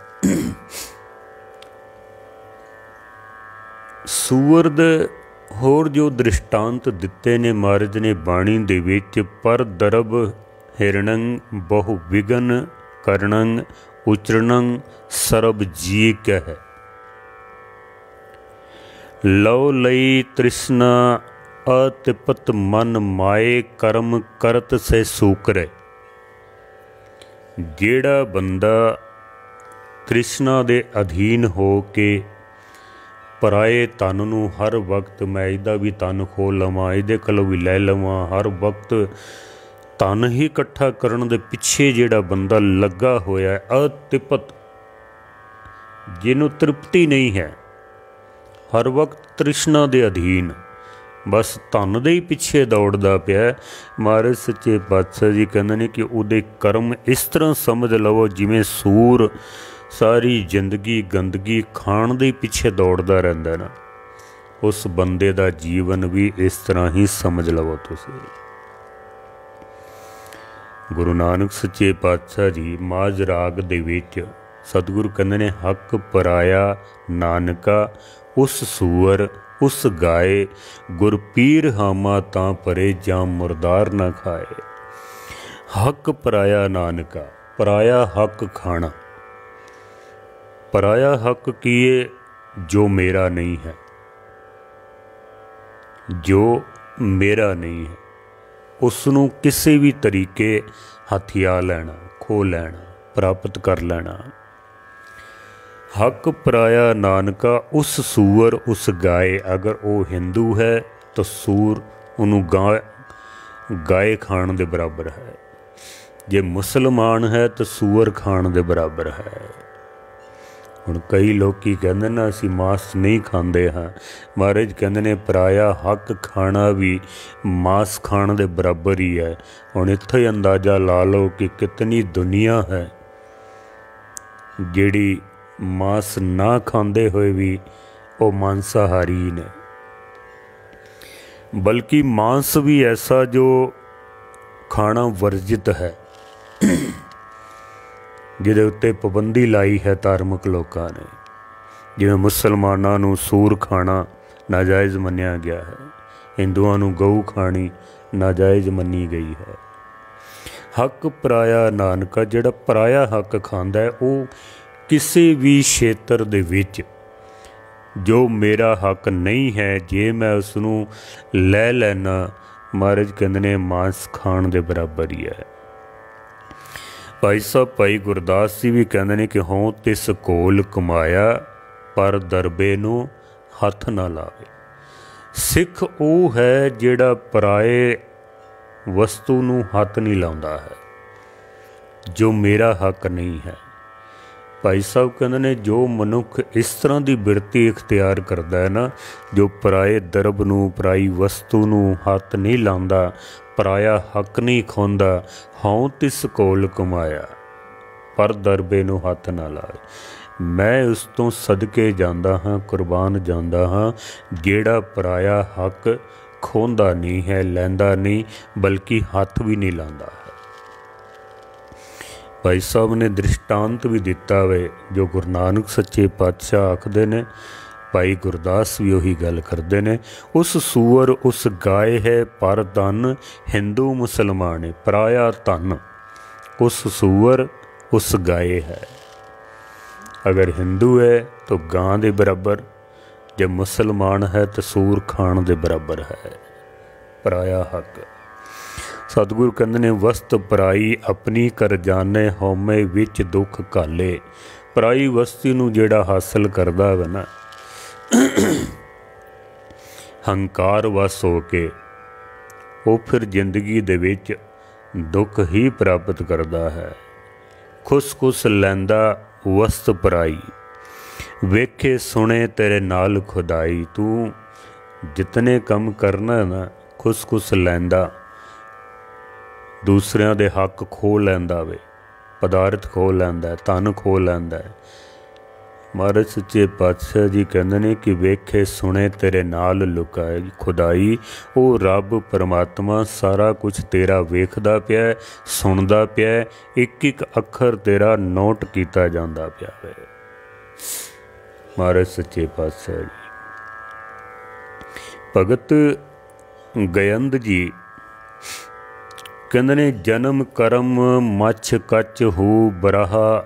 ਸੂਰ ਦੇ ਹੋਰ ਜੋ ਦ੍ਰਿਸ਼ਟਾਂਤ ਦਿੱਤੇ ਨੇ ਮਹਾਰਾਜ ਨੇ ਬਾਣੀ ਦੇ ਵਿੱਚ, ਪਰ ਦਰਬ ਹਿਰਣੰ ਬਹੁ ਵਿਗਨ ਕਰਣੰ ਉਚਰਣੰ ਸਰਬ ਜੀ ਕਹਿ, ਲਉ ਲਈ ਤ੍ਰਿਸ਼ਨਾ ਅਤਿਪਤ ਮਨ ਮਾਏ, ਕਰਮ ਕਰਤ ਸੇ ਸੂਕਰੇ। ਜਿਹੜਾ ਬੰਦਾ ਤ੍ਰਿਸ਼ਨਾ ਦੇ ਅਧੀਨ ਹੋ ਕੇ ਪਰਾਏ ਧਨ ਨੂੰ ਹਰ ਵਕਤ ਮੈਂ ਇਹਦਾ ਵੀ ਧਨ ਖੋਹ ਲਵਾਂ, ਇਹਦੇ ਕੋਲੋਂ ਵੀ ਲੈ ਲਵਾਂ, ਹਰ ਵਕਤ ਧਨ ਹੀ ਇਕੱਠਾ ਕਰਨ ਦੇ ਪਿੱਛੇ ਜਿਹੜਾ ਬੰਦਾ ਲੱਗਾ ਹੋਇਆ, ਅਤਿਪਤ, ਜਿਹਨੂੰ ਤ੍ਰਿਪਤੀ ਨਹੀਂ ਹੈ, ਹਰ ਵਕਤ ਤ੍ਰਿਸ਼ਨਾ ਦੇ ਅਧੀਨ, ਬਸ ਧਨ ਦੇ ਹੀ ਪਿੱਛੇ ਦੌੜਦਾ ਪਿਆ। ਮਹਾਰਾਜ ਸੱਚੇ ਪਾਤਸ਼ਾਹ ਜੀ ਕਹਿੰਦੇ ਨੇ ਕਿ ਉਹਦੇ ਕਰਮ ਇਸ ਤਰ੍ਹਾਂ ਸਮਝ ਲਵੋ ਜਿਵੇਂ ਸੂਰ ਸਾਰੀ ਜ਼ਿੰਦਗੀ ਗੰਦਗੀ ਖਾਣ ਦੇ ਪਿੱਛੇ ਦੌੜਦਾ ਰਹਿੰਦਾ ਨਾ, ਉਸ ਬੰਦੇ ਦਾ ਜੀਵਨ ਵੀ ਇਸ ਤਰ੍ਹਾਂ ਹੀ ਸਮਝ ਲਵੋ ਤੁਸੀਂ। ਗੁਰੂ ਨਾਨਕ ਸੱਚੇ ਪਾਤਸ਼ਾਹ ਜੀ ਮਾਝ ਰਾਗ ਦੇ ਵਿੱਚ ਸਤਿਗੁਰੂ ਕਹਿੰਦੇ ਨੇ, ਹੱਕ ਪਰਾਇਆ ਨਾਨਕਾ ਉਸ ਸੂਰ ਉਸ ਗਾਏ, ਗੁਰ ਪੀਰ ਹਾਮਾ ਤਾਂ ਪਰੇ ਜਾਂ ਮੁਰਦਾਰ ਨਾ ਖਾਏ। ਹੱਕ ਪਰਾਇਆ ਨਾਨਕਾ, ਪਰਾਇਆ ਹੱਕ ਖਾਣਾ। ਪਰਾਇਆ ਹੱਕ ਕੀਏ ਜੋ ਮੇਰਾ ਨਹੀਂ ਹੈ, ਜੋ ਮੇਰਾ ਨਹੀਂ ਹੈ ਉਸ ਨੂੰ ਕਿਸੇ ਵੀ ਤਰੀਕੇ ਹਥਿਆ ਲੈਣਾ, ਖੋਹ ਲੈਣਾ, ਪ੍ਰਾਪਤ ਕਰ ਲੈਣਾ। ਹੱਕ ਪਰਾਇਆ ਨਾਨਕਾ ਉਸ ਸੂਰ ਉਸ ਗਾਏ। ਅਗਰ ਉਹ ਹਿੰਦੂ ਹੈ ਤਾਂ ਸੂਰ ਉਹਨੂੰ ਗਾਏ ਖਾਣ ਦੇ ਬਰਾਬਰ ਹੈ, ਜੇ ਮੁਸਲਮਾਨ ਹੈ ਤਾਂ ਸੂਰ ਖਾਣ ਦੇ ਬਰਾਬਰ ਹੈ। ਹੁਣ ਕਈ ਲੋਕੀ ਕਹਿੰਦੇ ਨਾ ਅਸੀਂ ਮਾਸ ਨਹੀਂ ਖਾਂਦੇ ਹਾਂ, ਮਹਾਰਾਜ ਕਹਿੰਦੇ ਨੇ ਪਰਾਇਆ ਹੱਕ ਖਾਣਾ ਵੀ ਮਾਸ ਖਾਣ ਦੇ ਬਰਾਬਰ ਹੀ ਹੈ। ਹੁਣ ਇੱਥੇ ਹੀ ਅੰਦਾਜ਼ਾ ਲਾ ਲਓ ਕਿ ਕਿਤਨੀ ਦੁਨੀਆ ਹੈ ਜਿਹੜੀ ਮਾਸ ਨਾ ਖਾਂਦੇ ਹੋਏ ਵੀ ਉਹ ਮਾंसाहारी ਨੇ, ਬਲਕਿ ਮਾंस ਵੀ ਐਸਾ ਜੋ ਖਾਣਾ ਵਰਜਿਤ ਹੈ, ਜਿਹਦੇ ਉੱਤੇ ਪਾਬੰਦੀ ਲਾਈ ਹੈ ਧਾਰਮਿਕ ਲੋਕਾਂ ਨੇ। ਜਿਵੇਂ ਮੁਸਲਮਾਨਾਂ ਨੂੰ ਸੂਰ ਖਾਣਾ ਨਾਜਾਇਜ਼ ਮੰਨਿਆ ਗਿਆ ਹੈ, ਹਿੰਦੂਆਂ ਨੂੰ ਗਊ ਖਾਣੀ ਨਾਜਾਇਜ਼ ਮੰਨੀ ਗਈ ਹੈ। ਹੱਕ ਪਰਾਇਆ ਨਾਨਕਾ, ਜਿਹੜਾ ਪਰਾਇਆ ਹੱਕ ਖਾਂਦਾ ਹੈ ਉਹ ਕਿਸੇ ਵੀ ਖੇਤਰ ਦੇ ਵਿੱਚ ਜੋ ਮੇਰਾ ਹੱਕ ਨਹੀਂ ਹੈ, ਜੇ ਮੈਂ ਉਸ ਨੂੰ ਲੈ ਲੈਣਾ, ਮਹਾਰਾਜ ਕਹਿੰਦੇ ਨੇ ਮਾंस ਖਾਣ ਦੇ ਬਰਾਬਰ ਹੀ ਹੈ। ਭਾਈ ਸਾਹਿਬ ਭਾਈ ਗੁਰਦਾਸ ਜੀ ਵੀ ਕਹਿੰਦੇ ਨੇ ਕਿ ਹੋਂ ਤਿਸ ਕੋਲ ਕਮਾਇਆ, ਪਰ ਦਰਬੇ ਨੂੰ ਹੱਥ ਨਾ ਲਾਵੇ। ਸਿੱਖ ਉਹ ਹੈ ਜਿਹੜਾ ਪਰਾਏ ਵਸਤੂ ਨੂੰ ਹੱਥ ਨਹੀਂ ਲਾਉਂਦਾ ਹੈ, ਜੋ ਮੇਰਾ ਹੱਕ ਨਹੀਂ ਹੈ। ਭਾਈ ਸਾਹਿਬ ਕਹਿੰਦੇ ਨੇ ਜੋ ਮਨੁੱਖ ਇਸ ਤਰ੍ਹਾਂ ਦੀ ਬਿਰਤੀ ਇਖਤਿਆਰ ਕਰਦਾ ਹੈ ਨਾ, ਜੋ ਪਰਾਏ ਦਰਬ ਨੂੰ ਪਰਾਈ ਵਸਤੂ ਨੂੰ ਹੱਥ ਨਹੀਂ ਲਾਉਂਦਾ, ਪਰਾਇਆ ਹੱਕ ਨਹੀਂ ਖਾਂਦਾ, ਹਉ ਤਿਸ ਕੋਲ ਕਮਾਇਆ ਪਰ ਦਰਬੇ ਨੂੰ ਹੱਥ ਨਾ ਲਾਏ। ਮੈਂ ਉਸ ਤੋਂ ਸਦਕੇ ਜਾਂਦਾ ਹਾਂ, ਕੁਰਬਾਨ ਜਾਂਦਾ ਹਾਂ, ਜਿਹੜਾ ਪਰਾਇਆ ਹੱਕ ਖੋਹਦਾ ਨਹੀਂ ਹੈ, ਲੈਂਦਾ ਨਹੀਂ, ਬਲਕਿ ਹੱਥ ਵੀ ਨਹੀਂ ਲਾਉਂਦਾ। ਭਾਈ ਸਾਹਿਬ ਨੇ ਦ੍ਰਿਸ਼ਟਾਂਤ ਵੀ ਦਿੱਤਾ ਵੇ, ਜੋ ਗੁਰੂ ਨਾਨਕ ਸੱਚੇ ਪਾਤਸ਼ਾਹ ਆਖਦੇ ਨੇ, ਭਾਈ ਗੁਰਦਾਸ ਵੀ ਉਹੀ ਗੱਲ ਕਰਦੇ ਨੇ। ਉਸ ਸੂਰ ਉਸ ਗਾਏ ਹੈ ਪਰ ਧਨ, ਹਿੰਦੂ ਮੁਸਲਮਾਨ ਹੈ ਪਰਾਇਆ ਧਨ। ਉਸ ਸੂਰ ਉਸ ਗਾਏ ਹੈ, ਅਗਰ ਹਿੰਦੂ ਹੈ ਤਾਂ ਗਾਂ ਦੇ ਬਰਾਬਰ, ਜੇ ਮੁਸਲਮਾਨ ਹੈ ਤਾਂ ਸੂਰ ਖਾਣ ਦੇ ਬਰਾਬਰ ਹੈ। ਪਰਾਇਆ ਹੱਕ। ਸਤਿਗੁਰੂ ਕਹਿੰਦੇ ਨੇ ਵਸਤ ਪਰਾਈ ਆਪਣੀ ਕਰ ਜਾਣੇ, ਹਉਮੈ ਵਿੱਚ ਦੁੱਖ ਘਾਲੇ। ਪਰਾਈ ਵਸਤੀ ਨੂੰ ਜਿਹੜਾ ਹਾਸਲ ਕਰਦਾ ਵਾ ਨਾ, ਹੰਕਾਰ ਵਸ ਹੋ ਕੇ, ਉਹ ਫਿਰ ਜ਼ਿੰਦਗੀ ਦੇ ਵਿੱਚ ਦੁੱਖ ਹੀ ਪ੍ਰਾਪਤ ਕਰਦਾ ਹੈ। ਖੁਸ ਲੈਂਦਾ ਵਸਤ ਪਰਾਈ, ਵੇਖੇ ਸੁਣੇ ਤੇਰੇ ਨਾਲ ਖੁਦਾਈ। ਤੂੰ ਜਿਤਨੇ ਕੰਮ ਕਰਨਾ ਨਾ ਖੁਸ ਲੈਂਦਾ, दूसरिਆਂ ਦੇ ਹੱਕ ਖੋਹ ਲੈਂਦਾ ਵੇ, ਪਦਾਰਥ ਖੋਹ ਲੈਂਦਾ, ਧਨ ਖੋਹ ਲੈਂਦਾ। ਮਹਾਰਾਜ ਸੱਚੇ ਪਾਤਸ਼ਾਹ ਜੀ ਕਹਿੰਦੇ ਨੇ ਕਿ ਵੇਖੇ ਸੁਣੇ ਤੇਰੇ ਨਾਲ ਲੁਕਾਏ। ਖੁਦਾਈ ਉਹ ਰੱਬ ਪਰਮਾਤਮਾ ਸਾਰਾ ਕੁਛ ਤੇਰਾ ਵੇਖਦਾ ਪਿਆ, ਸੁਣਦਾ ਪਿਆ, ਇੱਕ ਇੱਕ ਅੱਖਰ ਤੇਰਾ ਨੋਟ ਕੀਤਾ ਜਾਂਦਾ ਪਿਆ ਵੇ। ਮਹਾਰਾਜ ਸੱਚੇ ਪਾਤਸ਼ਾਹ ਜੀ। ਭਗਤ ਗਯੰਦ ਜੀ ਕਹਿੰਦੇ ਨੇ ਜਨਮ ਕਰਮ ਮੱਛ ਕੱਚ ਹੂ ਬਰਾਹਾ,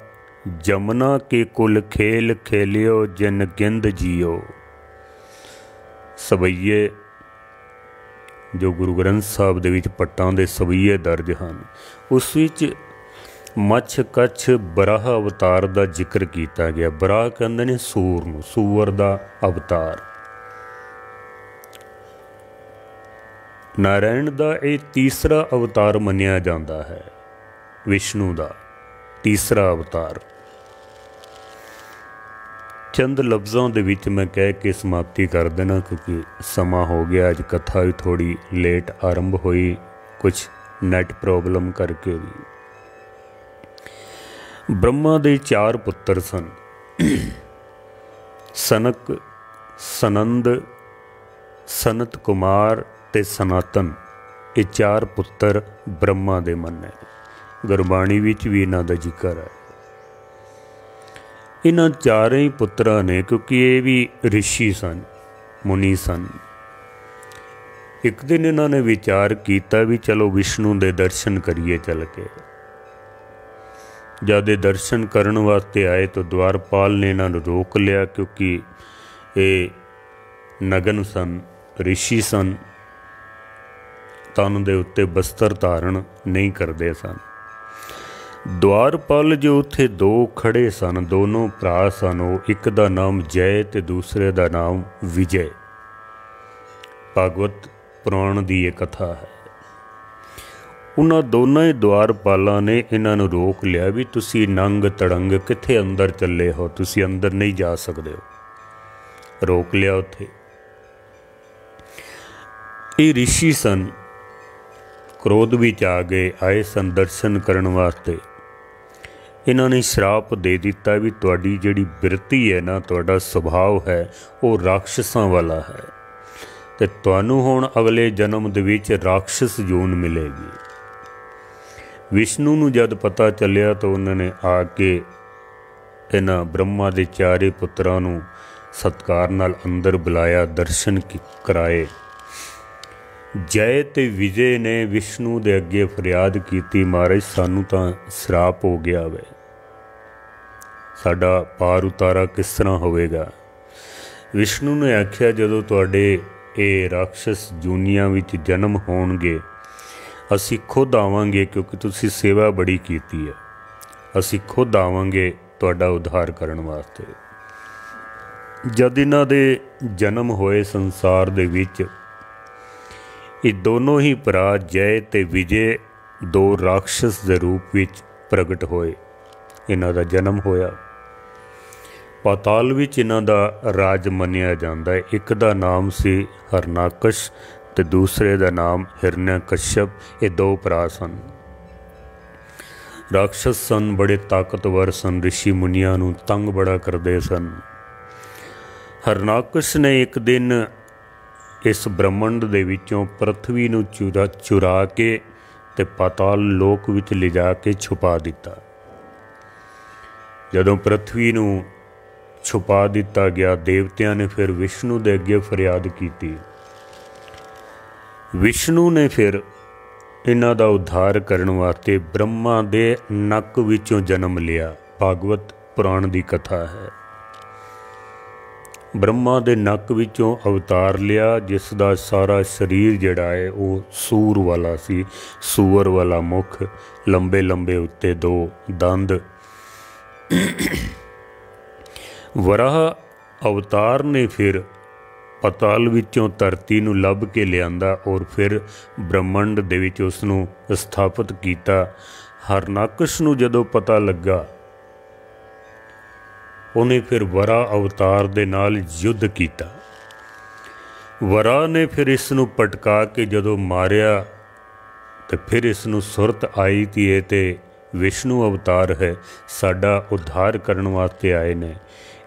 ਜਮਨਾ ਕੇ ਕੁਲ ਖੇਲ ਖੇਲਿਓ ਜਿਨ ਗਿੰਦ ਜੀਓ। ਸਵਈਏ ਜੋ ਗੁਰੂ ਗ੍ਰੰਥ ਸਾਹਿਬ ਦੇ ਵਿੱਚ ਪੱਟਾਂ ਦੇ ਸਵਈਏ ਦਰਜ ਹਨ, ਉਸ ਵਿੱਚ ਮੱਛ ਕੱਛ ਬਰਾਹ ਅਵਤਾਰ ਦਾ ਜ਼ਿਕਰ ਕੀਤਾ ਗਿਆ। ਬਰਾਹ ਕਹਿੰਦੇ ਨੇ ਸੂਰ ਨੂੰ, ਸੂਰ ਦਾ ਅਵਤਾਰ। ਨਾਰਾਇਣ ਦਾ ਇਹ ਤੀਸਰਾ ਅਵਤਾਰ ਮੰਨਿਆ ਜਾਂਦਾ ਹੈ, ਵਿਸ਼ਨੂੰ ਦਾ ਤੀਸਰਾ ਅਵਤਾਰ। ਚੰਦ ਲਫ਼ਜ਼ਾਂ ਦੇ ਵਿੱਚ ਮੈਂ ਕਹਿ ਕੇ ਸਮਾਪਤੀ ਕਰ ਦੇਣਾ, ਕਿਉਂਕਿ ਸਮਾਂ ਹੋ ਗਿਆ। ਅੱਜ ਕਥਾ ਵੀ ਥੋੜ੍ਹੀ ਲੇਟ ਆਰੰਭ ਹੋਈ, ਕੁਛ ਨੈਟ ਪ੍ਰੋਬਲਮ ਕਰਕੇ ਵੀ। ਬ੍ਰਹਮਾ ਦੇ 4 ਪੁੱਤਰ ਸਨ, ਸਨਕ, ਸਨੰਦ, ਸਨਤ ਕੁਮਾਰ ਤੇ ਸਨਾਤਨ। ਇਹ 4 ਪੁੱਤਰ ਬ੍ਰਹਮਾ ਦੇ ਮੰਨੇ। ਗੁਰਬਾਣੀ ਵਿੱਚ ਵੀ ਇਹਨਾਂ ਦਾ ਜ਼ਿਕਰ ਹੈ। ਇਹਨਾਂ 4 ਹੀ ਪੁੱਤਰਾਂ ਨੇ, ਕਿਉਂਕਿ ਇਹ ਵੀ ਰਿਸ਼ੀ ਸਨ, ਮੁਨੀ ਸਨ। ਇੱਕ ਦਿਨ ਇਹਨਾਂ ਨੇ ਵਿਚਾਰ ਕੀਤਾ ਵੀ ਚਲੋ ਵਿਸ਼ਨੂੰ ਦੇ ਦਰਸ਼ਨ ਕਰੀਏ ਚੱਲ ਕੇ। ਜਦ ਇਹ ਦਰਸ਼ਨ ਕਰਨ ਵਾਸਤੇ ਆਏ ਤਾਂ ਦੁਆਰਪਾਲ ਨੇ ਇਹਨਾਂ ਨੂੰ ਰੋਕ ਲਿਆ, ਕਿਉਂਕਿ ਇਹ ਨਗਨ ਸਨ, ਰਿਸ਼ੀ ਸਨ, ਤਨ ਦੇ ਉੱਤੇ ਬਸਤਰ ਧਾਰਨ ਨਹੀਂ ਕਰਦੇ ਸਨ। ਦੁਆਰਪਾਲ ਜੋ ਉੱਥੇ 2 ਖੜੇ ਸਨ, ਦੋਨੋਂ ਭਰਾ ਸਨ। ਉਹ ਇੱਕ ਦਾ ਨਾਮ ਜੈ ਤੇ ਦੂਸਰੇ ਦਾ ਨਾਮ ਵਿਜੈ। ਭਾਗਵਤ ਪੁਰਾਣ ਦੀ ਇਹ ਕਥਾ ਹੈ। ਉਹਨਾਂ ਦੋਨਾਂ ਹੀ ਦੁਆਰਪਾਲਾਂ ਨੇ ਇਹਨਾਂ ਨੂੰ ਰੋਕ ਲਿਆ ਵੀ ਤੁਸੀਂ ਨੰਗ ਤੜੰਗ ਕਿੱਥੇ ਅੰਦਰ ਚੱਲੇ ਹੋ, ਤੁਸੀਂ ਅੰਦਰ ਨਹੀਂ ਜਾ ਸਕਦੇ ਹੋ। ਰੋਕ ਲਿਆ ਉੱਥੇ। ਇਹ ਰਿਸ਼ੀ ਸਨ, ਕ੍ਰੋਧ ਵਿੱਚ ਆ ਗਏ, ਆਏ ਸਨ ਦਰਸ਼ਨ ਕਰਨ ਵਾਸਤੇ। ਇਹਨਾਂ ਨੇ ਸ਼ਰਾਪ ਦੇ ਦਿੱਤਾ ਵੀ ਤੁਹਾਡੀ ਜਿਹੜੀ ਬਿਰਤੀ ਹੈ ਨਾ, ਤੁਹਾਡਾ ਸੁਭਾਅ ਹੈ, ਉਹ ਰਾਖਸ਼ਾਂ ਵਾਲਾ ਹੈ, ਤੇ ਤੁਹਾਨੂੰ ਹੁਣ ਅਗਲੇ ਜਨਮ ਦੇ ਵਿੱਚ ਰਾਖਸ਼ ਜੂਨ ਮਿਲੇਗੀ। ਵਿਸ਼ਨੂੰ ਨੂੰ ਜਦ ਪਤਾ ਚੱਲਿਆ ਤਾਂ ਉਹਨਾਂ ਨੇ ਆ ਕੇ ਇਹਨਾਂ ਬ੍ਰਹਮਾ ਦੇ 4 ਪੁੱਤਰਾਂ ਨੂੰ ਸਤਿਕਾਰ ਨਾਲ ਅੰਦਰ ਬੁਲਾਇਆ, ਦਰਸ਼ਨ ਕਰਾਏ। ਜੈ ਤੇ ਵਿਜੇ ਨੇ ਵਿਸ਼ਨੂੰ ਦੇ ਅੱਗੇ ਫਰਿਆਦ ਕੀਤੀ, ਮਹਾਰਾਜ ਸਾਨੂੰ ਤਾਂ ਸ਼ਰਾਪ ਹੋ ਗਿਆ ਵੇ, ਸਾਡਾ ਪਾਰ ਉਤਾਰਾ ਕਿਸ ਤਰ੍ਹਾਂ ਹੋਵੇਗਾ। ਵਿਸ਼ਨੂੰ ਨੇ ਆਖਿਆ ਜਦੋਂ ਤੁਹਾਡੇ ਇਹ ਰਾਖਸ਼ਸ ਜੂਨੀਆਂ ਵਿੱਚ ਜਨਮ ਹੋਣਗੇ, ਅਸੀਂ ਖੁਦ ਆਵਾਂਗੇ, ਕਿਉਂਕਿ ਤੁਸੀਂ ਸੇਵਾ ਬੜੀ ਕੀਤੀ ਹੈ, ਅਸੀਂ ਖੁਦ ਆਵਾਂਗੇ ਤੁਹਾਡਾ ਉଦ୍ਧਾਰ ਕਰਨ ਵਾਸਤੇ। ਜਦ ਇਹਨਾਂ ਦੇ ਜਨਮ ਹੋਏ ਸੰਸਾਰ ਦੇ ਵਿੱਚ, ਇਹ ਦੋਨੋਂ ਹੀ ਭਰਾ ਜੈ ਤੇ ਵਿਜੇ 2 ਰਾਖਸ਼ਸ ਦੇ ਰੂਪ ਵਿੱਚ ਪ੍ਰਗਟ ਹੋਏ। ਇਹਨਾਂ ਦਾ ਜਨਮ ਹੋਇਆ। ਪਾਤਾਲ ਵਿੱਚ ਇਹਨਾਂ ਦਾ ਰਾਜ ਮੰਨਿਆ ਜਾਂਦਾ ਹੈ। ਇੱਕ ਦਾ ਨਾਮ ਸੀ ਹਰਨਾਕਸ਼ ਤੇ ਦੂਸਰੇ ਦਾ ਨਾਮ ਹਿਰਨਿਆਕਸ਼ਪ। ਇਹ 2 ਭਰਾ ਸਨ, ਰਾਖਸ਼ਸ ਸਨ, ਬੜੇ ਤਾਕਤਵਰ ਸਨ, ਰਿਸ਼ੀ ਮੁਨੀਆਂ ਨੂੰ ਤੰਗ ਬੜਾ ਕਰਦੇ ਸਨ। ਹਰਨਾਕਸ਼ ਨੇ ਇੱਕ ਦਿਨ ਇਸ ਬ੍ਰਹਮੰਡ ਦੇ ਵਿੱਚੋਂ ਪ੍ਰਥਵੀ ਨੂੰ ਚੁਰਾ ਕੇ ਤੇ ਪਾਤਾਲ ਲੋਕ ਵਿੱਚ ਲਿਜਾ ਕੇ ਛੁਪਾ ਦਿੱਤਾ। ਜਦੋਂ ਪ੍ਰਥਵੀ ਨੂੰ ਛੁਪਾ ਦਿੱਤਾ ਗਿਆ, ਦੇਵਤਿਆਂ ਨੇ ਫਿਰ ਵਿਸ਼ਨੂੰ ਦੇ ਅੱਗੇ ਫਰਿਆਦ ਕੀਤੀ। ਵਿਸ਼ਨੂੰ ਨੇ ਫਿਰ ਇਹਨਾਂ ਦਾ ਉଦ୍ਧਾਰ ਕਰਨ ਵਾਸਤੇ ਬ੍ਰਹਮਾ ਦੇ ਨੱਕ ਵਿੱਚੋਂ ਜਨਮ ਲਿਆ। ਭਾਗਵਤ ਪੁਰਾਣ ਦੀ ਕਥਾ ਹੈ। ਬ੍ਰਹਮਾ ਦੇ ਨੱਕ ਵਿੱਚੋਂ ਅਵਤਾਰ ਲਿਆ, ਜਿਸ ਦਾ ਸਾਰਾ ਸਰੀਰ ਜਿਹੜਾ ਹੈ ਉਹ ਸੂਰ ਵਾਲਾ ਸੀ, ਸੂਰ ਵਾਲਾ ਮੁੱਖ, ਲੰਬੇ ਲੰਬੇ ਉੱਤੇ 2 ਦੰਦ। ਵਰਾਹ ਅਵਤਾਰ ਨੇ ਫਿਰ ਪਤਾਲ ਵਿੱਚੋਂ ਧਰਤੀ ਨੂੰ ਲੱਭ ਕੇ ਲਿਆਂਦਾ ਔਰ ਫਿਰ ਬ੍ਰਹਮੰਡ ਦੇ ਵਿੱਚ ਉਸ ਨੂੰ ਸਥਾਪਿਤ ਕੀਤਾ। ਹਰਨਾਕਸ਼ ਨੂੰ ਜਦੋਂ ਪਤਾ ਲੱਗਾ, ਉਹਨੇ ਫਿਰ ਵਰਾ ਅਵਤਾਰ ਦੇ ਨਾਲ ਯੁੱਧ ਕੀਤਾ। ਵਰਾ ਨੇ ਫਿਰ ਇਸ ਨੂੰ ਪਟਕਾ ਕੇ ਜਦੋਂ ਮਾਰਿਆ तो फिर इसनूं सुरत आई ती है तो विष्णु अवतार है, साडा उद्धार करन वास्ते आए ने।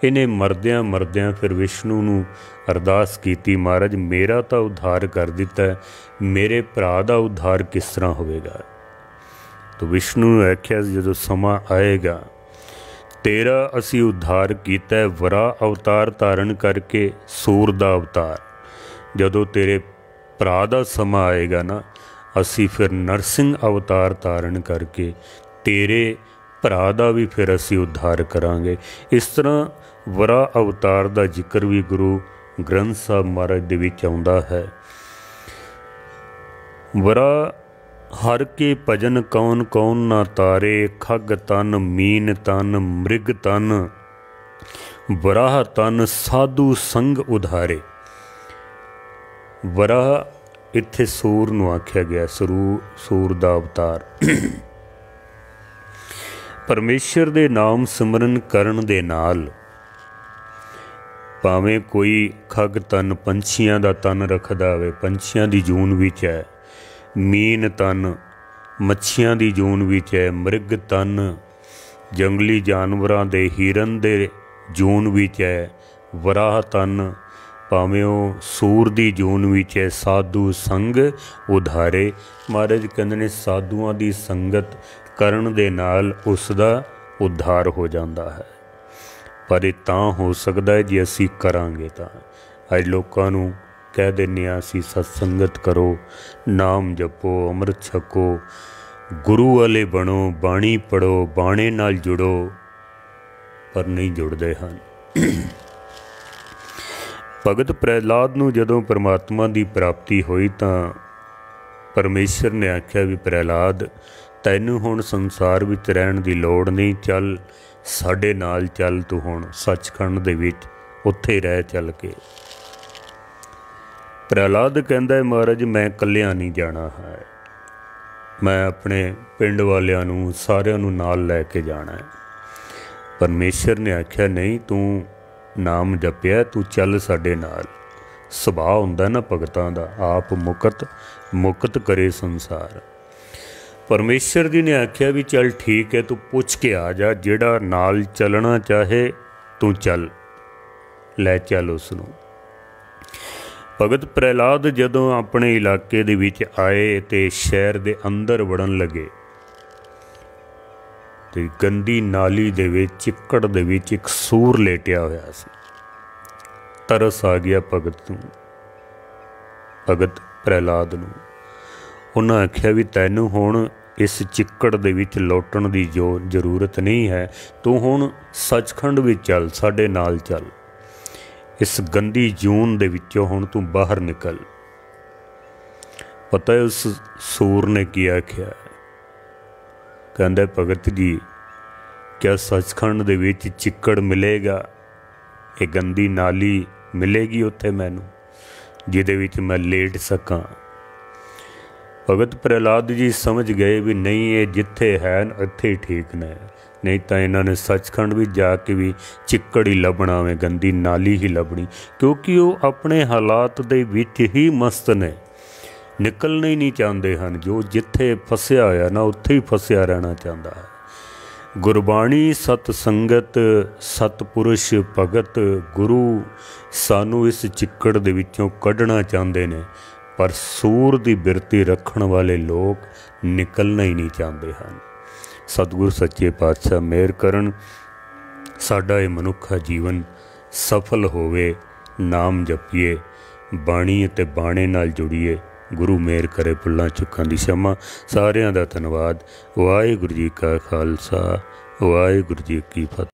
इन्हें मरद्यां मरद्यां फिर विष्णु नूं अरदास कीती, महाराज मेरा तो उद्धार कर दिता है, मेरे भरा दा उद्धार किस तरह होवेगा। तो विष्णु ने आख्या जो समा आएगा तेरा असी उद्धार किया है वरा अवतार धारण करके, सूर दा अवतार। जदों तेरे भरा दा समा आएगा ना, असी फिर नरसिंह अवतार धारण करके तेरे भरा दा भी फिर असी उद्धार करांगे। इस तरह वरा अवतार दा जिक्र भी गुरु ग्रंथ साहब महाराज दे विच आउंदा है। वरा हर के भजन कौन कौन ना तारे, खग तन मीन तन मृग तन, वराह तन साधु संग उधारे। वराह इत्थे सूर नूं आख्या गया, सूर दा अवतार। परमेश्वर दे नाम सिमरन करन दे नाल भावें कोई खग तन पंछियां दा तन रखदा होवे, पंछियां दी जून विच है, मीन तन मच्छियां दी जून विच है, मृग तन जंगली जानवरां दे हिरन दे जून विच है, वराह तन भावें वो सूर दी जून विच है, साधु संग उधारे। महाराज कहंदे ने साधुआं दी संगत करन दे नाल उसदा उद्धार हो जाता है। पर यह तां हो सकता है जे असी करांगे तां। अज लोकां नूं कह दिंदे आं असी सत्संगत करो, नाम जपो, अमृत छको, गुरु वाले बनो, बाणी पढ़ो, बाणे नाल जुड़ो, पर नहीं जुड़ते हैं। भगत प्रहलाद नूं जदों परमात्मा की प्राप्ति हुई तां परमेश्वर ने आख्या भी प्रहलाद तैनूं हुण संसार विच रहण दी लोड़ नहीं, चल साडे नाल चल, तू हुण सचखंड दे विच उत्थे रह चल के। प्रहलाद कहंदा है महाराज मैं कल्लिया नहीं जाना है, मैं अपने पिंड वालियां नूं सारियां नूं नाल लैके जाना है। परमेश्वर ने आख्या नहीं, तू नाम जपिया, तू चल साडे नाल। सुभाव हुंदा ना भगतां दा, आप मुकत करे संसार। परमेश्वर जी ने आख्या भी चल ठीक है, तू पुछ के आ जा, जेड़ा नाल चलना चाहे तू चल, लै चल उसनूं। भगत प्रहलाद जदों अपने इलाके दे विच आए ते शहर दे अंदर वड़न लगे ते गंदी नाली दे विच चिक्कड़ दे विच एक सूर लेटिया होया सी। तरस आ गया भगत प्रहलाद नूं। उन्हां आख्या भी तैनूं हुण इस चिक्कड़ दे विच लोटण दी जो जरूरत नहीं है, तू हुण सचखंड विच चल, साडे नाल चल, इस गंदी जून दे विचों हुण तू बाहर निकल। पता है उस सूर ने की आख्या? कहंदा भगत जी क्या सचखंड दे विच चिक्कड़ मिलेगा, ये गंदी नाली मिलेगी उत्थे मैनूं जिहदे विच मैं लेट सकां? भगत प्रहलाद जी समझ गए भी नहीं, ये जिथे है उत्थे ही ठीक ने, नहीं तो इन्होंने सचखंड भी जाके भी चिक्कड़ ही लभना वे, गंदी नाली ही लभनी, क्योंकि वो अपने हालात दे विच ही मस्त ने, निकलना ही नहीं चाहते हैं। जो जिथे फसिया होया ना उत्थे ही फसिया रहना चाहता है। गुरबाणी सतसंगत सतपुरुष भगत गुरु सानू इस चिक्कड़ दे विचों कढ़ना चाहते ने, पर सूर की बिरती रखण वाले लोग निकलना ही नहीं चाहते हैं। सतगुरु सच्चे पातशाह मेहर करन, साडा ये मनुखा जीवन सफल होवे, नाम जपीए, बाणी ते बाणे नाल जुड़ीए। गुरु मेहर करे, भुल्लां चुक्कां दी क्षमा। सारियां दा धन्नवाद। वाहिगुरू जी का खालसा, वाहिगुरू जी की फतेह।